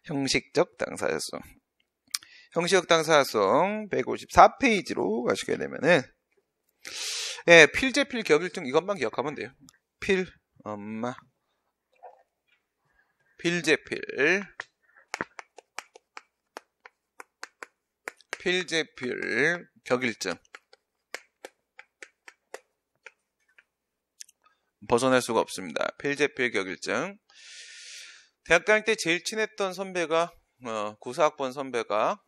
형식적 당사자성. 형식적 당사자성 154페이지로 가시게 되면은, 예, 필제필 격일증 이것만 기억하면 돼요. 엄마. 필제필 격일증. 벗어날 수가 없습니다. 필제필 격일증. 대학 다닐 때 제일 친했던 선배가 94학번 선배가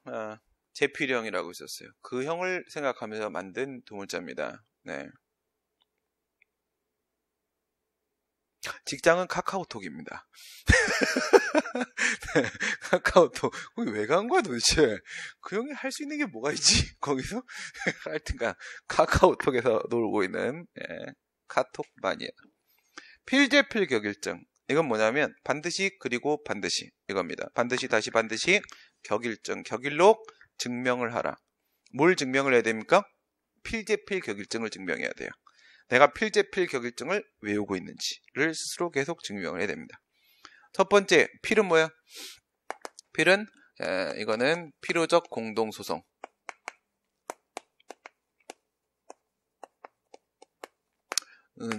제필형이라고 있었어요. 그 형을 생각하면서 만든 두물자입니다. 네. 직장은 카카오톡입니다. 네, 카카오톡. 거기 왜 간 거야 도대체? 그 형이 할 수 있는 게 뭐가 있지? 거기서? 하여튼간 카카오톡에서 놀고 있는 카톡 마니아. 필제필 격일증. 이건 뭐냐면 반드시 그리고 반드시 이겁니다. 반드시 다시 반드시 격일증. 격일로 증명을 하라. 뭘 증명을 해야 됩니까? 필제필 격일증을 증명해야 돼요. 내가 필제필 격일증을 외우고 있는지를 스스로 계속 증명을 해야 됩니다. 첫 번째, 필은 뭐야? 필은 이거는 필요적 공동소송.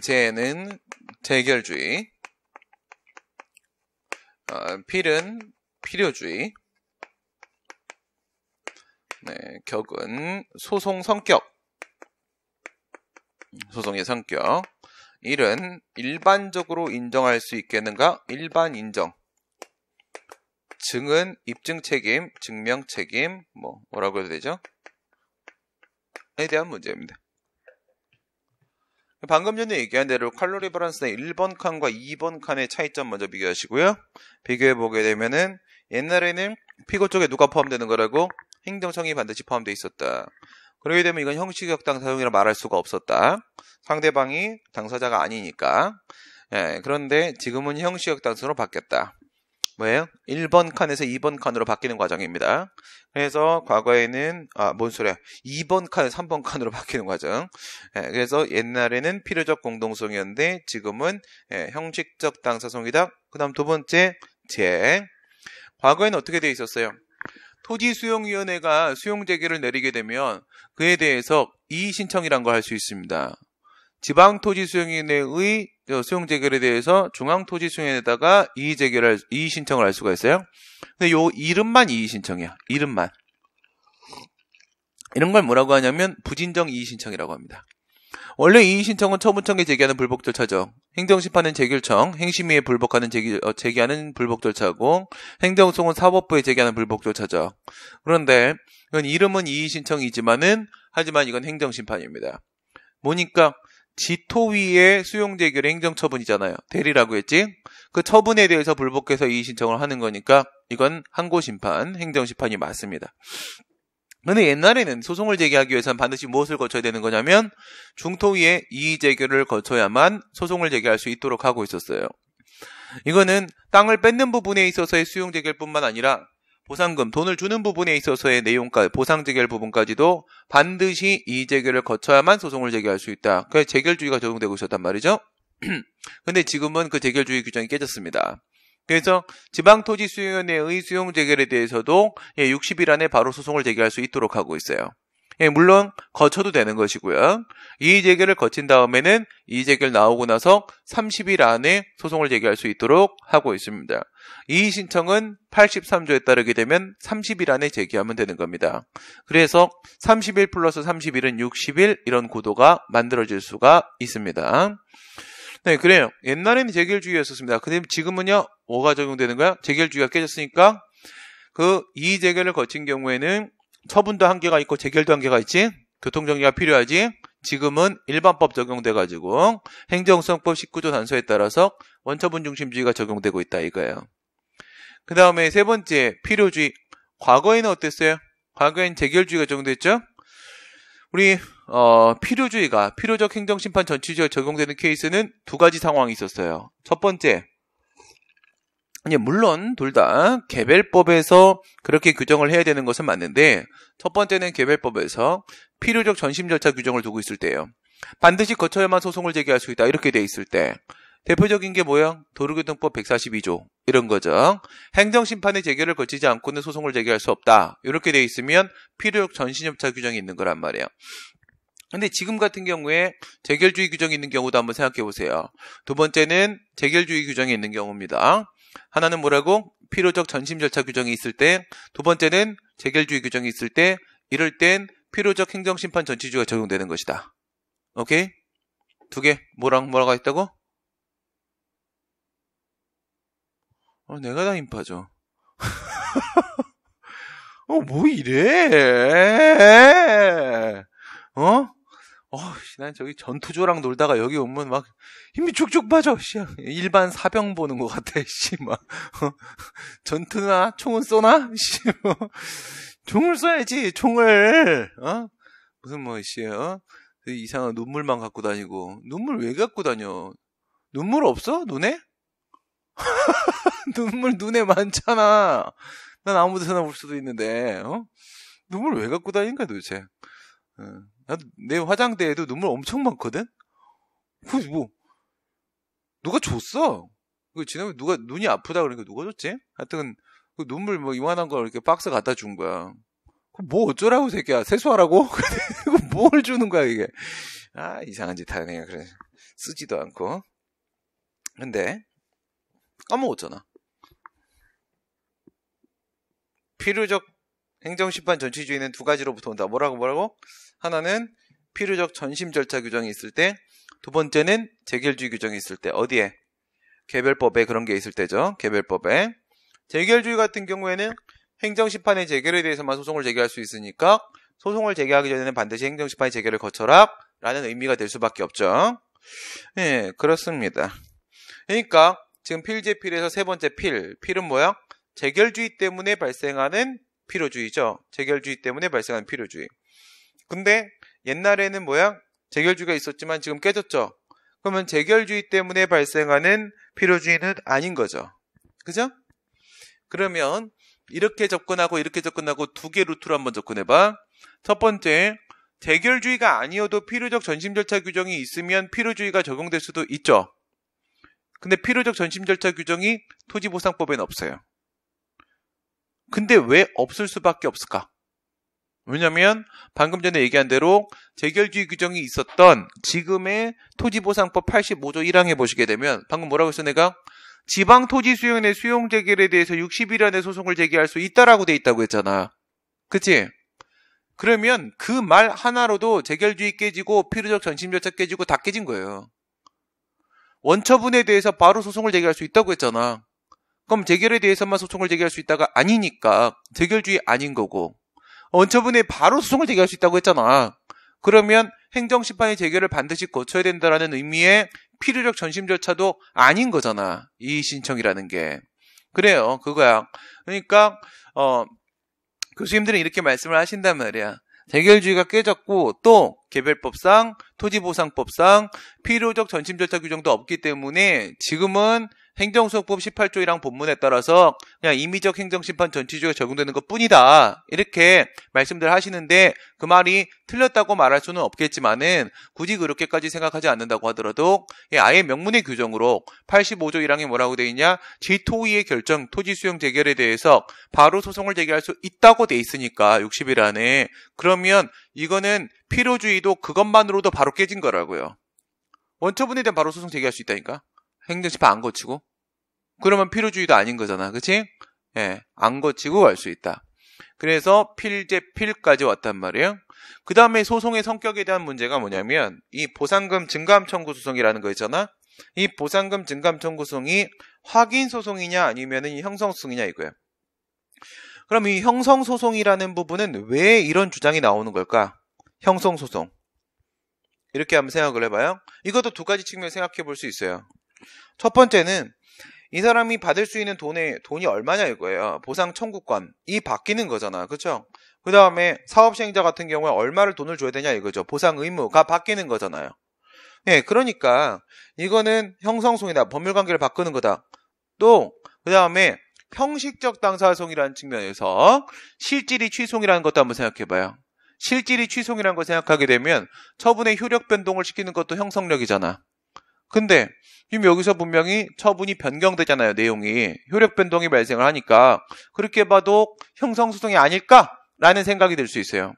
제는 재결주의. 필은 필요주의. 네, 격은 소송 성격. 소송의 성격. 일은 일반적으로 인정할 수 있겠는가? 일반 인정. 증은 입증 책임, 증명 책임, 뭐라고 해도 되죠? 에 대한 문제입니다. 방금 전에 얘기한 대로 칼로리 밸런스의 1번 칸과 2번 칸의 차이점 먼저 비교하시고요. 비교해보게 되면은 옛날에는 피고 쪽에 누가 포함되는 거라고? 행정청이 반드시 포함되어 있었다. 그러게 되면 이건 형식적 당사자성이라 말할 수가 없었다. 상대방이 당사자가 아니니까. 예, 그런데 지금은 형식적 당사자로 바뀌었다. 뭐예요? 1번 칸에서 2번 칸으로 바뀌는 과정입니다. 그래서 과거에는 뭔 소리야? 2번 칸에서 3번 칸으로 바뀌는 과정. 예, 그래서 옛날에는 필요적 공동성이었는데 지금은 형식적 당사성이다. 그 다음 두 번째 과거에는 어떻게 되어 있었어요? 토지수용위원회가 수용재개를 내리게 되면 그에 대해서 이의신청이란 걸 할 수 있습니다. 지방토지수용위원회의 수용재개에 대해서 중앙토지수용위원회에다가 이의신청을 할 수가 있어요. 근데 요 이름만 이의신청이야. 이름만. 이런 걸 뭐라고 하냐면 부진정 이의신청이라고 합니다. 원래 이의신청은 처분청에 제기하는 불복 절차죠. 행정심판은 재결청, 행심위에 불복하는 제기하는 불복 절차고, 행정소송은 사법부에 제기하는 불복 절차죠. 그런데 이건 이름은 이의신청이지만은 하지만 이건 행정심판입니다. 뭐니까 지토위의 수용재결의 행정처분이잖아요. 대리라고 했지? 그 처분에 대해서 불복해서 이의신청을 하는 거니까 이건 항고심판, 행정심판이 맞습니다. 근데 옛날에는 소송을 제기하기 위해서는 반드시 무엇을 거쳐야 되는 거냐면 중토위의 이의제결을 거쳐야만 소송을 제기할 수 있도록 하고 있었어요. 이거는 땅을 뺏는 부분에 있어서의 수용제결뿐만 아니라 보상금, 돈을 주는 부분에 있어서의 내용까지, 보상제결 부분까지도 반드시 이의제결을 거쳐야만 소송을 제기할 수 있다. 그래서 제결주의가 적용되고 있었단 말이죠. 근데 지금은 그 제결주의 규정이 깨졌습니다. 그래서 지방토지수용위원회의 수용재결에 대해서도 60일 안에 바로 소송을 제기할 수 있도록 하고 있어요. 물론 거쳐도 되는 것이고요. 이의제결을 거친 다음에는 이의제결 나오고 나서 30일 안에 소송을 제기할 수 있도록 하고 있습니다. 이의신청은 83조에 따르게 되면 30일 안에 제기하면 되는 겁니다. 그래서 30일 플러스 30일은 60일 이런 구도가 만들어질 수가 있습니다. 네, 그래요. 옛날에는 재결주의였었습니다. 근데 지금은요, 뭐가 적용되는 거야? 재결주의가 깨졌으니까 그 이의제결을 거친 경우에는 처분도 한계가 있고 재결도 한계가 있지? 교통정리가 필요하지? 지금은 일반법 적용돼가지고 행정수용법 19조 단서에 따라서 원처분 중심주의가 적용되고 있다 이거예요. 그 다음에 세 번째, 필요주의. 과거에는 어땠어요? 과거엔 재결주의가 적용됐죠? 우리 필요주의가 필요적 행정심판 전치주의가 적용되는 케이스는 두 가지 상황이 있었어요. 첫 번째, 물론 둘 다 개별법에서 그렇게 규정을 해야 되는 것은 맞는데 첫 번째는 개별법에서 필요적 전심 절차 규정을 두고 있을 때예요. 반드시 거쳐야만 소송을 제기할 수 있다 이렇게 돼 있을 때, 대표적인 게 뭐야? 도로교통법 142조 이런 거죠. 행정심판의 재결을 거치지 않고는 소송을 제기할 수 없다. 이렇게 돼 있으면 필요적 전신협차 규정이 있는 거란 말이에요. 근데 지금 같은 경우에 재결주의 규정이 있는 경우도 한번 생각해 보세요. 두 번째는 재결주의 규정이 있는 경우입니다. 하나는 뭐라고? 필요적 전심 절차 규정이 있을 때, 두 번째는 재결주의 규정이 있을 때, 이럴 땐 필요적 행정심판 전치주의가 적용되는 것이다. 오케이? 두 개. 뭐라고 했다고? 내가 다 인파죠. 뭐 이래? 난 저기 전투조랑 놀다가 여기 오면 막 힘이 쭉쭉 빠져. 일반 사병 보는 것 같아. 전투나 총은 쏘나? 총을 쏘야지. 총을. 무슨 이상한 눈물만 갖고 다니고. 눈물 왜 갖고 다녀? 눈물 없어? 눈에? 눈물 눈에 많잖아. 난 아무 데서나 볼 수도 있는데. 눈물 왜 갖고 다니는 거야 도대체? 나도 내 화장대에도 눈물 엄청 많거든? 누가 줬어? 지난번에 누가 눈이 아프다 그러니까 누가 줬지? 하여튼, 눈물 이만한 거 이렇게 박스 갖다 준 거야. 뭐 어쩌라고, 새끼야. 세수하라고? 뭘 주는 거야, 이게. 이상한 짓 하네. 그래. 쓰지도 않고. 근데, 까먹었잖아. 필요적 행정심판 전치주의는 두 가지로부터 온다. 뭐라고? 하나는 필요적 전심 절차 규정이 있을 때, 두 번째는 재결주의 규정이 있을 때. 어디에? 개별법에 그런 게 있을 때죠. 개별법에. 재결주의 같은 경우에는 행정심판의 재결에 대해서만 소송을 제기할 수 있으니까 소송을 제기하기 전에는 반드시 행정심판의 재결을 거쳐라 라는 의미가 될 수밖에 없죠. 네, 그렇습니다. 그러니까 지금 필재필에서 세 번째 필은 뭐야? 재결주의 때문에 발생하는 필요주의죠. 재결주의 때문에 발생하는 필요주의. 근데 옛날에는 뭐야? 재결주의가 있었지만 지금 깨졌죠. 그러면 재결주의 때문에 발생하는 필요주의는 아닌 거죠. 그죠? 그러면 이렇게 접근하고 이렇게 접근하고 두 개 루트로 한번 접근해봐. 첫 번째, 재결주의가 아니어도 필요적 전심 절차 규정이 있으면 필요주의가 적용될 수도 있죠. 근데 필요적 전심 절차 규정이 토지보상법에는 없어요. 근데 왜 없을 수밖에 없을까? 왜냐면 방금 전에 얘기한 대로 재결주의 규정이 있었던 지금의 토지보상법 85조 1항에 보시게 되면 방금 뭐라고 했어 내가? 지방토지수용인의 수용재결에 대해서 60일 안에 소송을 제기할 수 있다라고 돼 있다고 했잖아. 그치? 그러면 그 말 하나로도 재결주의 깨지고 필요적 전심절차 깨지고 다 깨진 거예요. 원처분에 대해서 바로 소송을 제기할 수 있다고 했잖아. 그럼 재결에 대해서만 소송을 제기할 수 있다가 아니니까 재결주의 아닌 거고 원처분에 바로 소송을 제기할 수 있다고 했잖아. 그러면 행정심판의 재결을 반드시 거쳐야 된다라는 의미의 필요적 전심 절차도 아닌 거잖아. 이의신청이라는 게. 그래요. 그거야. 그러니까 교수님들은 이렇게 말씀을 하신단 말이야. 재결주의가 깨졌고 또 개별법상 토지보상법상 필요적 전심 절차 규정도 없기 때문에 지금은 행정소송법 18조 1항 본문에 따라서 그냥 임의적 행정심판 전치주의가 적용되는 것 뿐이다. 이렇게 말씀들 하시는데 그 말이 틀렸다고 말할 수는 없겠지만은 굳이 그렇게까지 생각하지 않는다고 하더라도 아예 명문의 규정으로 85조 1항에 뭐라고 돼 있냐? 지토의의 결정 토지수용 재결에 대해서 바로 소송을 제기할 수 있다고 돼 있으니까 60일 안에 그러면 이거는 필요주의도 그것만으로도 바로 깨진 거라고요. 원처분에 대한 바로 소송 제기할 수 있다니까. 행정심판 안 거치고. 그러면 필요주의도 아닌 거잖아. 그치? 예, 안 거치고 갈 수 있다. 그래서 필재필까지 왔단 말이에요. 그 다음에 소송의 성격에 대한 문제가 뭐냐면 이 보상금 증감 청구 소송이라는 거 있잖아. 이 보상금 증감 청구 소송이 확인 소송이냐 아니면은 형성 소송이냐 이거예요. 그럼 이 형성 소송이라는 부분은 왜 이런 주장이 나오는 걸까? 형성 소송. 이렇게 한번 생각을 해봐요. 이것도 두 가지 측면 생각해 볼 수 있어요. 첫 번째는 이 사람이 받을 수 있는 돈이 얼마냐 이거예요. 보상 청구권이 바뀌는 거잖아. 그렇죠? 그 다음에 사업시행자 같은 경우에 얼마를 돈을 줘야 되냐 이거죠. 보상 의무가 바뀌는 거잖아요. 네, 그러니까 이거는 형성소송이다. 법률관계를 바꾸는 거다. 또 그 다음에 형식적 당사소송이라는 측면에서 실질이 취소이라는 것도 한번 생각해봐요. 실질이 취소이라는 거 생각하게 되면 처분의 효력 변동을 시키는 것도 형성력이잖아. 근데 지금 여기서 분명히 처분이 변경되잖아요. 내용이. 효력 변동이 발생을 하니까 그렇게 봐도 형성소송이 아닐까라는 생각이 들 수 있어요.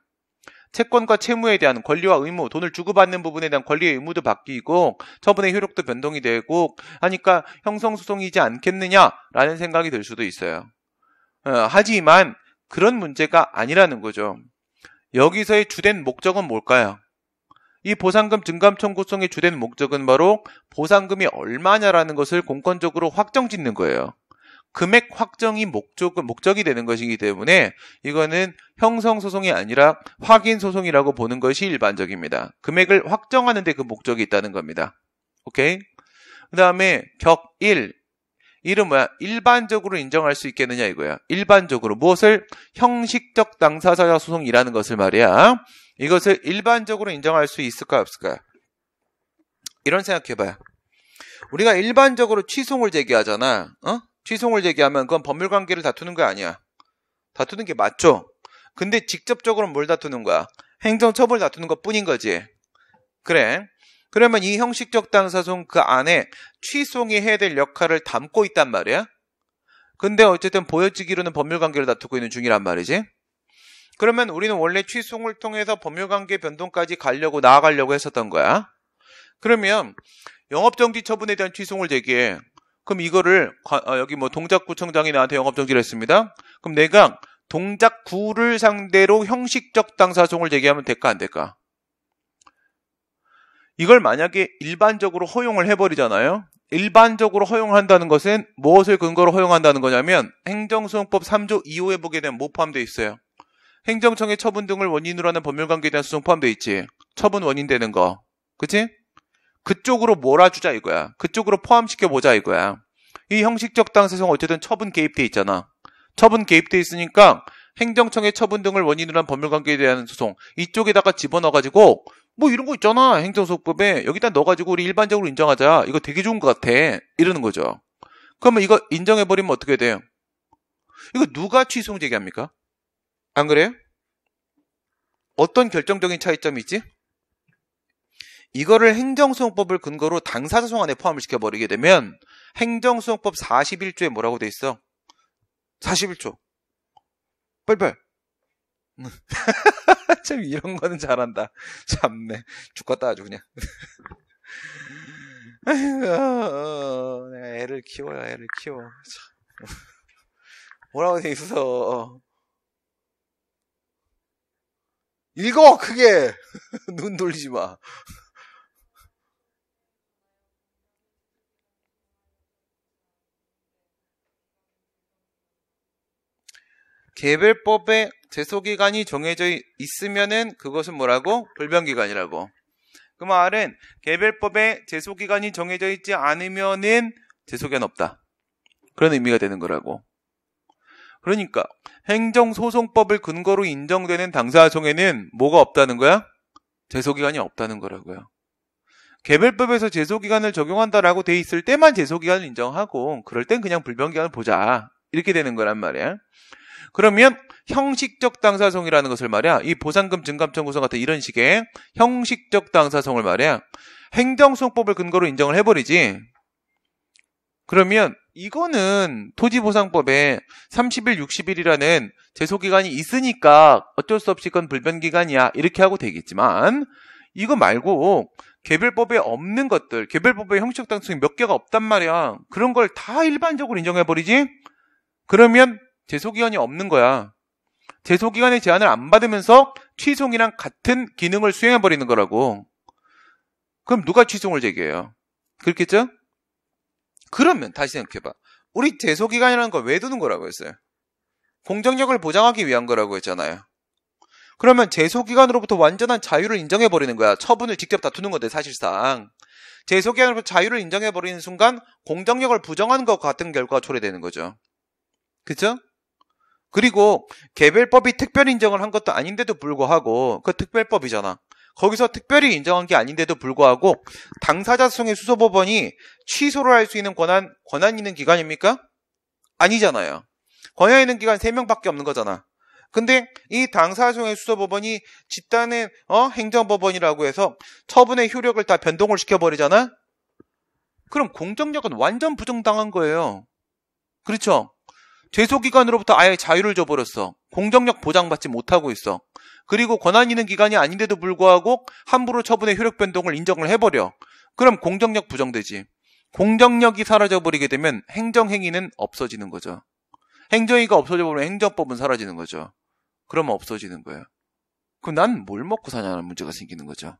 채권과 채무에 대한 권리와 의무, 돈을 주고받는 부분에 대한 권리의 의무도 바뀌고 처분의 효력도 변동이 되고 하니까 형성소송이지 않겠느냐라는 생각이 들 수도 있어요. 하지만 그런 문제가 아니라는 거죠. 여기서의 주된 목적은 뭘까요? 이 보상금 증감 청구성의 주된 목적은 바로 보상금이 얼마냐라는 것을 공권적으로 확정짓는 거예요. 금액 확정이 목적이 되는 것이기 때문에 이거는 형성소송이 아니라 확인소송이라고 보는 것이 일반적입니다. 금액을 확정하는 데 그 목적이 있다는 겁니다. 오케이? 그 다음에 격 1. 이는 뭐야? 일반적으로 인정할 수 있겠느냐 이거야. 일반적으로. 무엇을? 형식적 당사자 소송이라는 것을 말이야. 이것을 일반적으로 인정할 수 있을까 없을까요? 이런 생각해봐요. 우리가 일반적으로 취송을 제기하잖아. 취송을 제기하면 그건 법률관계를 다투는 거 아니야. 다투는 게 맞죠? 근데 직접적으로 뭘 다투는 거야? 행정처벌 다투는 것 뿐인 거지. 그래. 그러면 이 형식적 당사소송 그 안에 취송이 해야 될 역할을 담고 있단 말이야. 근데 어쨌든 보여지기로는 법률관계를 다투고 있는 중이란 말이지. 그러면 우리는 원래 취송을 통해서 법률관계 변동까지 나아가려고 했었던 거야. 그러면 영업정지 처분에 대한 취송을 제기해. 그럼 이거를 여기 뭐 동작구청장이 나한테 영업정지를 했습니다. 그럼 내가 동작구를 상대로 형식적 당사소송을 제기하면 될까 안 될까? 이걸 만약에 일반적으로 허용을 해버리잖아요. 일반적으로 허용한다는 것은 무엇을 근거로 허용한다는 거냐면 행정소송법 3조 2호에 보게 되면 뭐 포함되어 있어요? 행정청의 처분 등을 원인으로 하는 법률관계에 대한 소송 포함되어 있지. 처분 원인 되는 거. 그치? 그쪽으로 몰아주자 이거야. 그쪽으로 포함시켜보자 이거야. 이 형식적 당사소송 어쨌든 처분 개입돼 있잖아. 처분 개입돼 있으니까 행정청의 처분 등을 원인으로 한 법률관계에 대한 소송 이쪽에다가 집어넣어가지고 뭐 이런 거 있잖아. 행정소송법에 여기다 넣어가지고 우리 일반적으로 인정하자. 이거 되게 좋은 것 같아. 이러는 거죠. 그러면 이거 인정해버리면 어떻게 돼요? 이거 누가 취송 제기합니까? 안 그래요? 어떤 결정적인 차이점이 있지? 이거를 행정소송법을 근거로 당사자 소송안에 포함을 시켜버리게 되면 행정소송법 41조에 뭐라고 돼 있어? 41조. 빨리빨리. 참 이런 거는 잘한다. 참네. 죽겠다 아주 그냥. 내가 애를 키워요. 뭐라고 돼 있어. 읽어 크게. 눈 돌리지 마. 개별법에 제소기간이 정해져 있으면은 그것은 뭐라고? 불변기간이라고. 그 말은 개별법에 제소기간이 정해져 있지 않으면은 제소기간 없다. 그런 의미가 되는 거라고. 그러니까 행정소송법을 근거로 인정되는 당사소송에는 뭐가 없다는 거야? 제소기간이 없다는 거라고요. 개별법에서 제소기간을 적용한다라고 돼 있을 때만 제소기간을 인정하고 그럴 땐 그냥 불변기간을 보자. 이렇게 되는 거란 말이야. 그러면 형식적 당사소송이라는 것을 말이야. 이 보상금 증감 청구서 같은 이런 식의 형식적 당사소송을 말이야. 행정소송법을 근거로 인정을 해버리지. 그러면 이거는 토지보상법에 30일, 60일이라는 제소기간이 있으니까 어쩔 수 없이 그건 불변기간이야. 이렇게 하고 되겠지만 이거 말고 개별법에 없는 것들, 개별법에 형식적 당사소송이 몇 개가 없단 말이야. 그런 걸 다 일반적으로 인정해버리지? 그러면 제소기간이 없는 거야. 제소기간의 제한을 안 받으면서 취송이랑 같은 기능을 수행해버리는 거라고. 그럼 누가 취송을 제기해요? 그렇겠죠? 그러면 다시 생각해봐. 우리 제소기간이라는 걸 왜 두는 거라고 했어요? 공정력을 보장하기 위한 거라고 했잖아요. 그러면 제소기간으로부터 완전한 자유를 인정해버리는 거야. 처분을 직접 다투는 건데 사실상. 제소기간으로부터 자유를 인정해버리는 순간 공정력을 부정하는 것 같은 결과가 초래되는 거죠. 그쵸? 그리고 개별법이 특별 인정을 한 것도 아닌데도 불구하고 그 특별법이잖아. 거기서 특별히 인정한 게 아닌데도 불구하고 당사자 소송의 수소법원이 취소를 할 수 있는 권한 있는 기관입니까? 아니잖아요. 권한 있는 기관 3명밖에 없는 거잖아. 근데 이 당사자 소송의 수소법원이 집단의 행정법원이라고 해서 처분의 효력을 다 변동을 시켜버리잖아. 그럼 공정력은 완전 부정당한 거예요. 그렇죠? 제소기관으로부터 아예 자유를 줘버렸어. 공정력 보장받지 못하고 있어. 그리고 권한 있는 기관이 아닌데도 불구하고 함부로 처분의 효력 변동을 인정을 해버려. 그럼 공정력 부정되지. 공정력이 사라져버리게 되면 행정행위는 없어지는 거죠. 행정행위가 없어져버리면 행정법은 사라지는 거죠. 그러면 없어지는 거예요. 그럼 난 뭘 먹고 사냐는 문제가 생기는 거죠.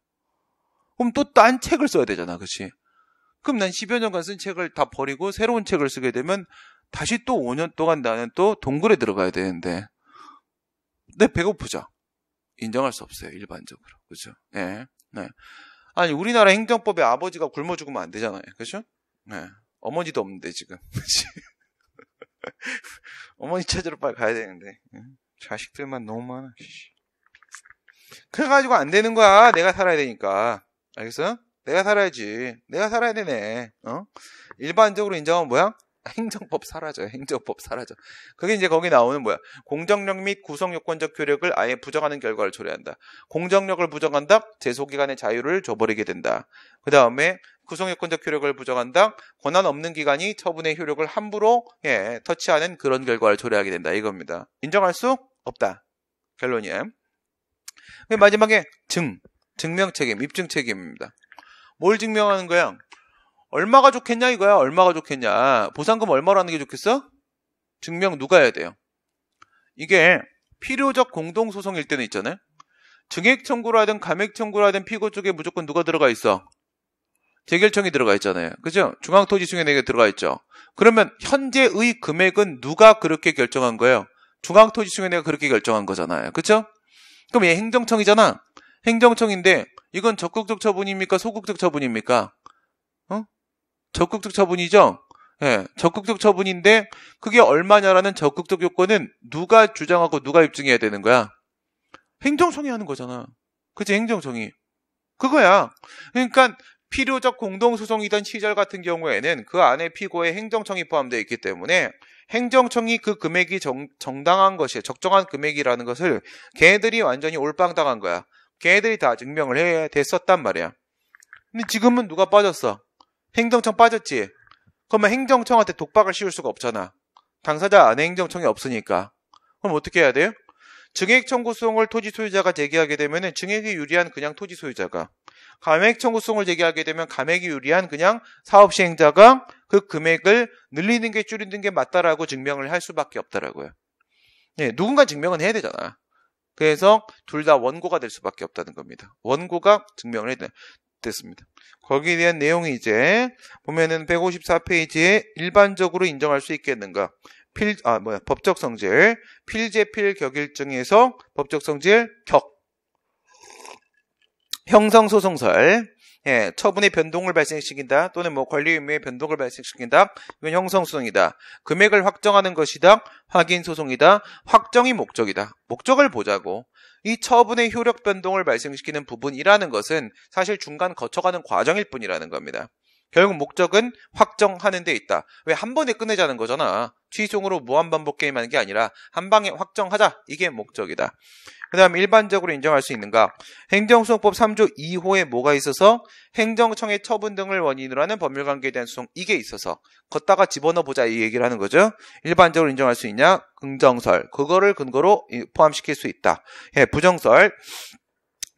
그럼 또 딴 책을 써야 되잖아. 그치? 그럼 난 10여 년간 쓴 책을 다 버리고 새로운 책을 쓰게 되면 다시 또 5년 동안 나는 또 동굴에 들어가야 되는데 내 배고프죠. 인정할 수 없어요. 일반적으로. 그죠? 네. 네. 아니 우리나라 행정법에 아버지가 굶어 죽으면 안 되잖아요. 그죠? 네. 어머니도 없는데 지금. 어머니 찾으러 빨리 가야 되는데 자식들만 너무 많아. 그래가지고 안 되는 거야. 내가 살아야 되니까. 알겠어? 내가 살아야지. 내가 살아야 되네. 일반적으로 인정하면 뭐야? 행정법 사라져요. 행정법 사라져. 그게 이제 거기 나오는 뭐야? 공정력 및 구성요건적 효력을 아예 부정하는 결과를 초래한다. 공정력을 부정한다. 제소기관의 자유를 줘버리게 된다. 그 다음에 구성요건적 효력을 부정한다. 권한 없는 기관이 처분의 효력을 함부로 터치하는 그런 결과를 초래하게 된다. 이겁니다. 인정할 수 없다. 결론이에요. 마지막에 증명책임, 입증책임입니다. 뭘 증명하는 거야? 얼마가 좋겠냐 이거야. 얼마가 좋겠냐. 보상금 얼마로 하는 게 좋겠어? 증명 누가 해야 돼요? 이게 필요적 공동소송일 때는 있잖아요. 증액 청구를 하든 감액 청구를 하든 피고 쪽에 무조건 누가 들어가 있어? 재결청이 들어가 있잖아요. 그죠? 중앙토지수행회가 들어가 있죠. 그러면 현재의 금액은 누가 그렇게 결정한 거예요? 중앙토지수행회가 그렇게 결정한 거잖아요. 그죠? 그럼 얘 행정청이잖아. 행정청인데 이건 적극적 처분입니까? 소극적 처분입니까? 적극적 처분이죠? 예, 적극적 처분인데 그게 얼마냐라는 적극적 요건은 누가 주장하고 누가 입증해야 되는 거야? 행정청이 하는 거잖아. 그치? 행정청이. 그거야. 그러니까 필요적 공동소송이던 시절 같은 경우에는 그 안에 피고의 행정청이 포함되어 있기 때문에 행정청이 그 금액이 정당한 것이 적정한 금액이라는 것을 걔네들이 완전히 올빵당한 거야. 걔네들이 다 증명을 해야 됐었단 말이야. 근데 지금은 누가 빠졌어? 행정청 빠졌지? 그러면 행정청한테 독박을 씌울 수가 없잖아. 당사자 안에 행정청이 없으니까. 그럼 어떻게 해야 돼요? 증액 청구 소송을 토지 소유자가 제기하게 되면 증액이 유리한 그냥 토지 소유자가, 감액 청구 소송을 제기하게 되면 감액이 유리한 그냥 사업 시행자가 그 금액을 늘리는 게 줄이는 게 맞다라고 증명을 할 수밖에 없다라고요. 예, 누군가 증명은 해야 되잖아. 그래서 둘 다 원고가 될 수밖에 없다는 겁니다. 원고가 증명을 해야 돼. 됐습니다. 거기에 대한 내용이 이제 보면은 154페이지에 일반적으로 인정할 수 있겠는가? 법적 성질, 필재필 격일증에서 법적 성질 격. 형성소송설, 처분의 변동을 발생시킨다 또는 권리 의무의 변동을 발생시킨다. 이건 형성소송이다. 금액을 확정하는 것이다. 확인소송이다. 확정이 목적이다. 목적을 보자고. 이 처분의 효력 변동을 발생시키는 부분이라는 것은 사실 중간 거쳐가는 과정일 뿐이라는 겁니다. 결국 목적은 확정하는 데 있다. 왜 한 번에 끝내자는 거잖아. 취소로 무한반복 게임하는 게 아니라 한 방에 확정하자. 이게 목적이다. 그 다음 일반적으로 인정할 수 있는가? 행정소송법 3조 2호에 뭐가 있어서 행정청의 처분 등을 원인으로 하는 법률관계에 대한 소송 이게 있어서 걷다가 집어넣어보자 이 얘기를 하는 거죠. 일반적으로 인정할 수 있냐? 긍정설. 그거를 근거로 포함시킬 수 있다. 부정설.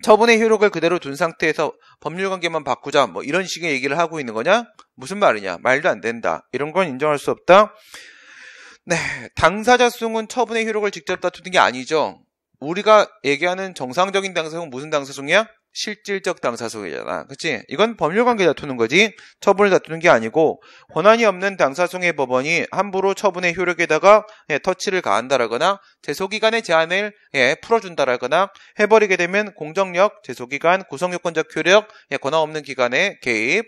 처분의 효력을 그대로 둔 상태에서 법률관계만 바꾸자 뭐 이런 식의 얘기를 하고 있는 거냐? 무슨 말이냐? 말도 안 된다. 이런 건 인정할 수 없다. 네, 당사자 소송은 처분의 효력을 직접 다투는 게 아니죠. 우리가 얘기하는 정상적인 당사소송은 무슨 당사소송이야? 실질적 당사소송이잖아. 그치? 이건 법률관계 다투는 거지 처분을 다투는 게 아니고 권한이 없는 당사소송의 법원이 함부로 처분의 효력에다가 터치를 가한다라거나 제소기간의 제한을 풀어준다라거나 해버리게 되면 공정력, 제소기간, 구성요건적 효력, 권한 없는 기관의 개입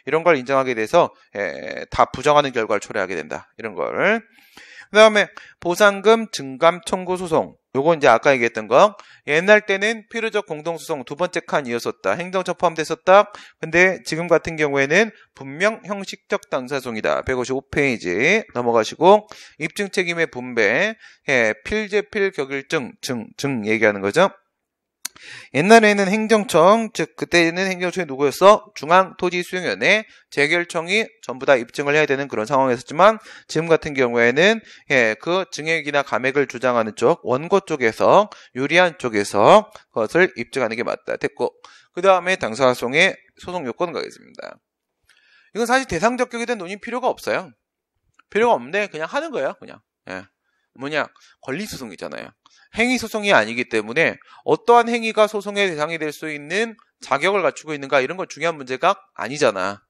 이런 걸 인정하게 돼서 다 부정하는 결과를 초래하게 된다. 이런 걸. 그 다음에 보상금 증감 청구 소송. 요거 이제 아까 얘기했던 거. 옛날 때는 필요적 공동소송 두 번째 칸이었었다. 행정처 포함됐었다. 근데 지금 같은 경우에는 분명 형식적 당사소송이다. 155페이지 넘어가시고 입증 책임의 분배, 필재필 격일증, 증 얘기하는 거죠. 옛날에는 행정청, 즉 그때는 행정청이 누구였어? 중앙토지수용위원회, 재결청이 전부 다 입증을 해야 되는 그런 상황이었지만 지금 같은 경우에는 그 증액이나 감액을 주장하는 쪽, 원고 쪽에서 유리한 쪽에서 그것을 입증하는 게 맞다. 됐고 그 다음에 당사소송의 소송 요건 가겠습니다. 이건 사실 대상적격에 대한 논의 필요가 없어요. 필요가 없는데 그냥 하는 거예요. 그냥 뭐냐 권리소송이잖아요. 행위소송이 아니기 때문에 어떠한 행위가 소송의 대상이 될 수 있는 자격을 갖추고 있는가 이런 건 중요한 문제가 아니잖아.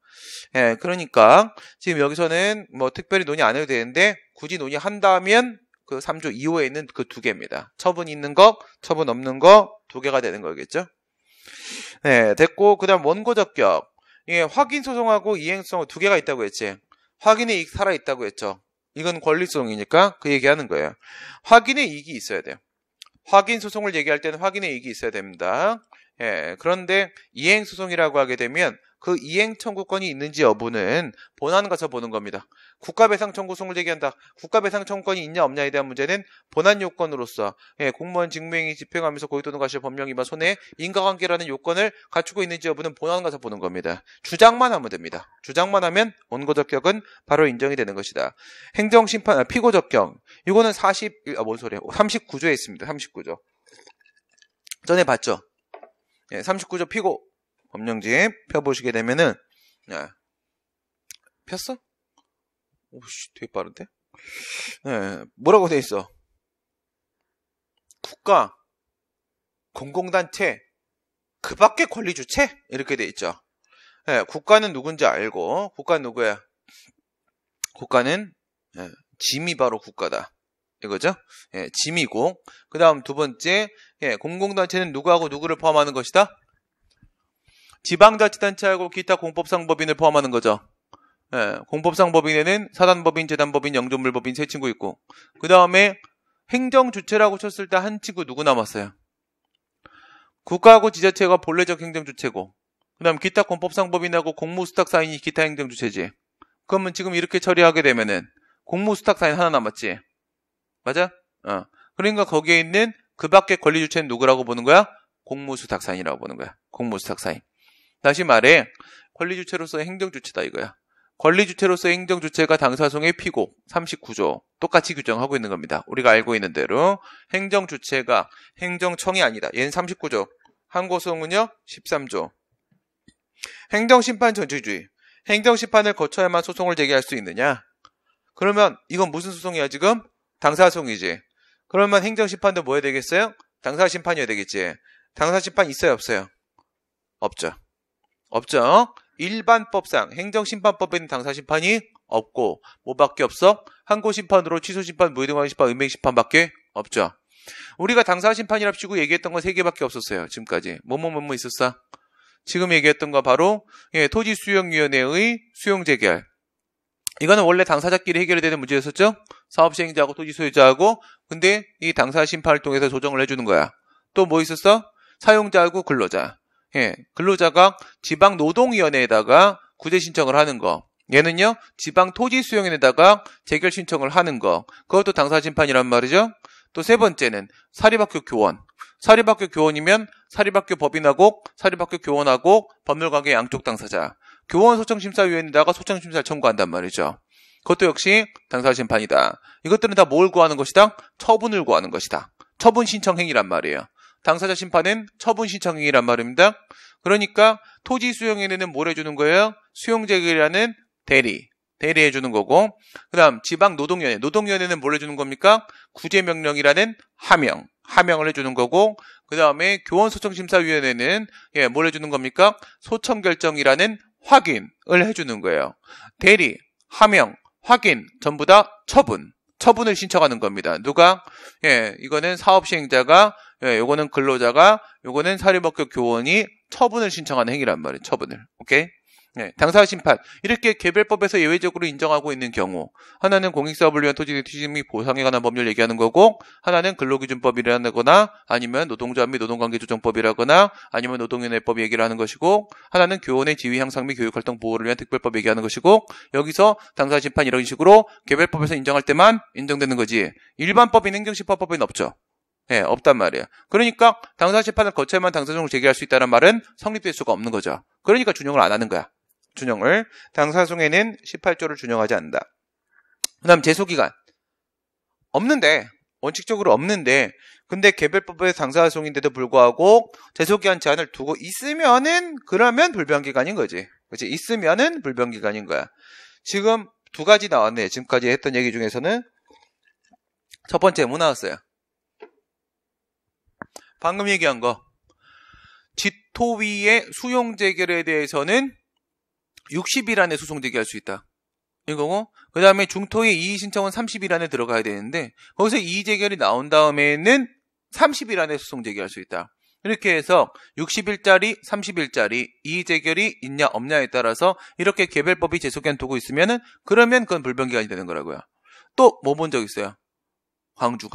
그러니까 지금 여기서는 뭐 특별히 논의 안 해도 되는데 굳이 논의한다면 그 3조 2호에 있는 그 두 개입니다. 처분 있는 거, 처분 없는 거 두 개가 되는 거겠죠. 됐고 그 다음 원고적격. 확인소송하고 이행소송 두 개가 있다고 했지. 확인의 이익 살아있다고 했죠. 이건 권리소송이니까 그 얘기하는 거예요. 확인의 이익이 있어야 돼요. 확인 소송을 얘기할 때는 확인의 이익이 있어야 됩니다. 그런데 이행 소송이라고 하게 되면 그 이행 청구권이 있는지 여부는 본안 가서 보는 겁니다. 국가배상 청구소송을 얘기한다. 국가배상 청구권이 있냐 없냐에 대한 문제는 본안 요건으로서 공무원 직무행위 집행하면서 고의또는 과실 법령 위반 손해 인과관계라는 요건을 갖추고 있는지 여부는 본안 가서 보는 겁니다. 주장만 하면 됩니다. 주장만 하면 원고적격은 바로 인정이 되는 것이다. 행정심판 피고적격 이거는 39조에 있습니다. 39조 전에 봤죠. 39조 피고 법령집 펴보시게 되면은 폈어? 오씨 되게 빠른데? 뭐라고 돼 있어? 국가, 공공단체, 그 밖의 권리주체? 이렇게 돼 있죠. 국가는 누군지 알고 국가는 누구야? 국가는 짐이 바로 국가다. 이거죠? 짐이고 그 다음 두 번째 공공단체는 누구하고 누구를 포함하는 것이다? 지방자치단체하고 기타 공법상 법인을 포함하는 거죠. 공법상 법인에는 사단법인, 재단법인, 영조물법인 세 친구 있고 그 다음에 행정주체라고 쳤을 때 한 친구 누구 남았어요? 국가하고 지자체가 본래적 행정주체고 그 다음 기타 공법상 법인하고 공무수탁사인이 기타 행정주체지. 그러면 지금 이렇게 처리하게 되면은 공무수탁사인 하나 남았지. 맞아? 그러니까 거기에 있는 그 밖의 권리주체는 누구라고 보는 거야? 공무수탁사인이라고 보는 거야. 공무수탁사인. 다시 말해 권리주체로서의 행정주체다 이거야. 권리주체로서의 행정주체가 당사소송의 피고 39조 똑같이 규정하고 있는 겁니다. 우리가 알고 있는 대로 행정주체가 행정청이 아니다. 얘는 39조. 항고소송은요 13조. 행정심판 전치주의. 행정심판을 거쳐야만 소송을 제기할 수 있느냐? 그러면 이건 무슨 소송이야 지금? 당사소송이지. 그러면 행정심판도 뭐 해야 되겠어요? 당사심판이어야 되겠지. 당사심판 있어요 없어요? 없죠. 없죠. 일반법상 행정심판법에는 당사심판이 없고 뭐밖에 없어? 항고심판으로 취소심판, 무효등황심판, 의맹심판밖에 없죠. 우리가 당사심판이랍시고 얘기했던 건 3개밖에 없었어요. 지금까지. 뭐뭐 있었어? 지금 얘기했던 거 바로 토지수용위원회의 수용재결. 이거는 원래 당사자끼리 해결이 되는 문제였었죠? 사업시행자하고 토지소유자하고. 근데 이 당사심판을 통해서 조정을 해주는 거야. 또 뭐 있었어? 사용자하고 근로자. 근로자가 지방노동위원회에다가 구제 신청을 하는 거. 얘는요, 지방토지수용위원회에다가 재결 신청을 하는 거. 그것도 당사심판이란 말이죠. 또 세 번째는 사립학교 교원. 사립학교 교원이면 사립학교 법인하고 사립학교 교원하고 법률관계 양쪽 당사자. 교원 소청심사위원회에다가 소청심사를 청구한단 말이죠. 그것도 역시 당사심판이다. 이것들은 다 뭘 구하는 것이다? 처분을 구하는 것이다. 처분 신청행위란 말이에요. 당사자 심판은 처분 신청행위란 말입니다. 그러니까 토지수용위원회는 뭘 해주는 거예요? 수용재결이라는 대리해주는 거고, 그 다음 지방노동위원회, 노동위원회는 뭘 해주는 겁니까? 구제명령이라는 하명을 해주는 거고, 그 다음에 교원소청심사위원회는 뭘 해주는 겁니까? 소청결정이라는 확인을 해주는 거예요. 대리, 하명, 확인 전부 다 처분을 신청하는 겁니다. 누가? 이거는 사업시행자가, 요거는 근로자가, 요거는 사립학교 교원이 처분을 신청하는 행위란 말이에요. 처분을. 오케이? 당사심판. 이렇게 개별법에서 예외적으로 인정하고 있는 경우, 하나는 공익사업을 위한 토지 투기 및 보상에 관한 법률을 얘기하는 거고, 하나는 근로기준법이라거나, 아니면 노동자 및 노동관계조정법이라거나, 아니면 노동위원회법 얘기를 하는 것이고, 하나는 교원의 지위 향상 및 교육활동 보호를 위한 특별법 얘기하는 것이고, 여기서 당사심판 이런 식으로 개별법에서 인정할 때만 인정되는 거지. 일반법인 행정심판법에는 없죠. 예, 없단 말이에요. 그러니까 당사심판을 거쳐야만 당사소송을 제기할 수 있다는 말은 성립될 수가 없는 거죠. 그러니까 준용을 안 하는 거야. 준용을. 당사소송에는 18조를 준용하지 않는다. 그 다음 제소기간. 없는데, 원칙적으로 없는데, 근데 개별법의 당사소송인데도 불구하고 제소기간 제한을 두고 있으면은, 그러면 불변기간인 거지. 그치? 있으면은 불변기간인 거야. 지금 두 가지 나왔네. 지금까지 했던 얘기 중에서는. 첫 번째, 뭐 나왔어요? 방금 얘기한 거. 지토위의 수용 재결에 대해서는 60일 안에 소송 제기할 수 있다. 이거고, 그 다음에 중토의 이의 신청은 30일 안에 들어가야 되는데, 거기서 이의 재결이 나온 다음에는 30일 안에 소송 제기할 수 있다. 이렇게 해서 60일짜리, 30일짜리 이의 재결이 있냐 없냐에 따라서 이렇게 개별법이 제소기한 두고 있으면은, 그러면 그건 불변기간이 되는 거라고요. 또 뭐 본 적 있어요? 광주.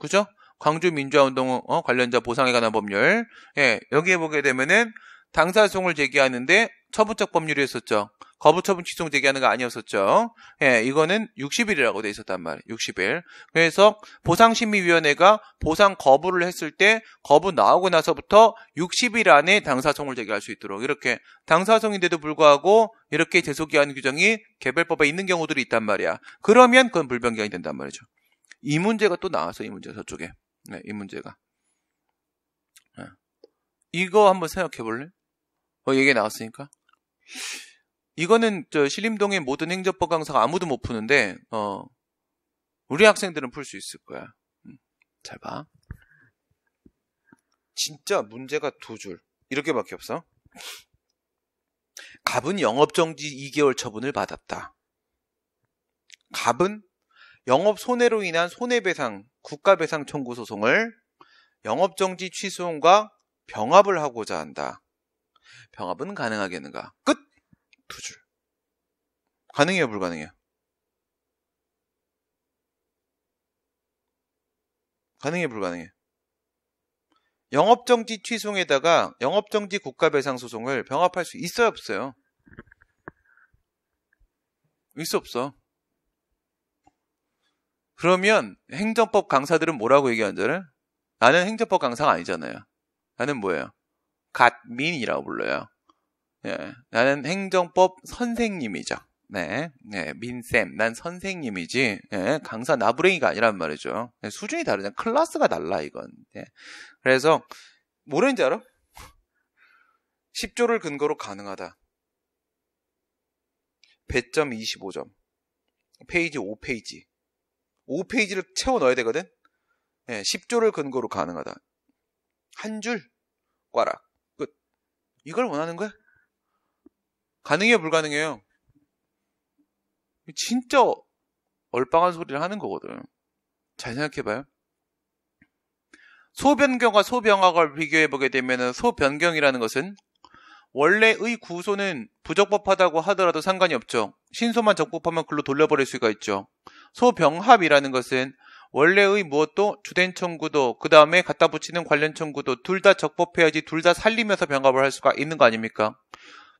그죠? 광주 민주화운동 관련자 보상에 관한 법률. 예, 여기에 보게 되면은 당사소송을 제기하는데 처분적 법률이 있었죠. 거부처분 취소송 제기하는 거 아니었었죠. 예, 이거는 60일이라고 돼 있었단 말이에요. 60일. 그래서 보상심의위원회가 보상 거부를 했을 때 거부 나오고 나서부터 60일 안에 당사소송을 제기할 수 있도록 이렇게 당사소송인데도 불구하고 이렇게 제소기한 규정이 개별법에 있는 경우들이 있단 말이야. 그러면 그건 불변기간이 된단 말이죠. 이 문제가 또 나왔어. 이 문제 저쪽에. 네, 이 문제가. 네. 이거 한번 생각해 볼래? 얘기 나왔으니까. 이거는 신림동의 모든 행정법 강사가 아무도 못 푸는데 우리 학생들은 풀 수 있을 거야. 잘 봐. 진짜 문제가 두 줄. 이렇게밖에 없어. 갑은 영업정지 2개월 처분을 받았다. 갑은 영업 손해로 인한 손해배상, 국가배상 청구 소송을 영업정지 취소원과 병합을 하고자 한다. 병합은 가능하겠는가? 끝! 두 줄. 가능해요, 불가능해요? 가능해요, 불가능해요? 영업정지 취소에다가 영업정지 국가배상 소송을 병합할 수 있어요, 없어요? 있어, 없어? 그러면 행정법 강사들은 뭐라고 얘기하는 줄 알아요? 나는 행정법 강사가 아니잖아요. 나는 뭐예요? 갓민이라고 불러요. 예, 나는 행정법 선생님이죠. 네, 민쌤, 난 선생님이지, 예, 강사 나부랭이가 아니란 말이죠. 수준이 다르잖아. 클래스가 달라, 이건. 예. 그래서, 뭐라는지 알아? 10조를 근거로 가능하다. 배점 25점. 페이지 5페이지. 5페이지를 채워 넣어야 되거든? 예, 10조를 근거로 가능하다. 한 줄, 꽈락. 끝. 이걸 원하는 거야? 가능해요, 불가능해요? 진짜 얼빵한 소리를 하는 거거든. 잘 생각해봐요. 소변경과 소병합을 비교해보게 되면 소변경이라는 것은 원래의 구소는 부적법하다고 하더라도 상관이 없죠. 신소만 적법하면 글로 돌려버릴 수가 있죠. 소병합이라는 것은 원래의 무엇도 주된 청구도 그 다음에 갖다 붙이는 관련 청구도 둘 다 적법해야지 둘 다 살리면서 병합을 할 수가 있는 거 아닙니까?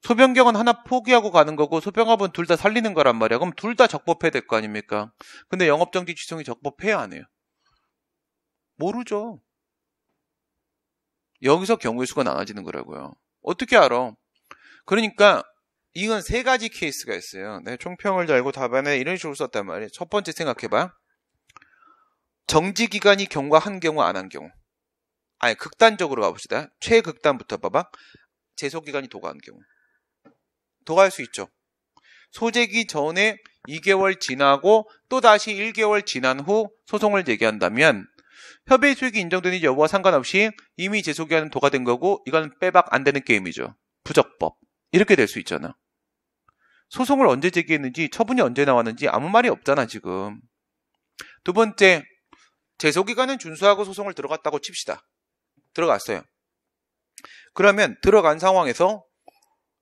소변경은 하나 포기하고 가는 거고 소병합은 둘 다 살리는 거란 말이야. 그럼 둘 다 적법해야 될 거 아닙니까? 근데 영업정지 취소이 적법해야 안 해요? 모르죠. 여기서 경우의 수가 나눠지는 거라고요. 어떻게 알아? 그러니까 이건 세 가지 케이스가 있어요. 내가 총평을 달고 답안에 이런 식으로 썼단 말이에요. 첫 번째 생각해봐. 정지기간이 경과한 경우 안 한 경우. 아니 극단적으로 가봅시다. 최극단부터 봐봐. 제소기간이 도과한 경우. 도과할 수 있죠. 소재기 전에 2개월 지나고 또다시 1개월 지난 후 소송을 제기한다면 협의 수익이 인정되는 여부와 상관없이 이미 제소기간은 도과된 거고 이건 빼박 안 되는 게임이죠. 부적법. 이렇게 될 수 있잖아. 소송을 언제 제기했는지 처분이 언제 나왔는지 아무 말이 없잖아 지금. 두 번째, 제소기간은 준수하고 소송을 들어갔다고 칩시다. 들어갔어요. 그러면 들어간 상황에서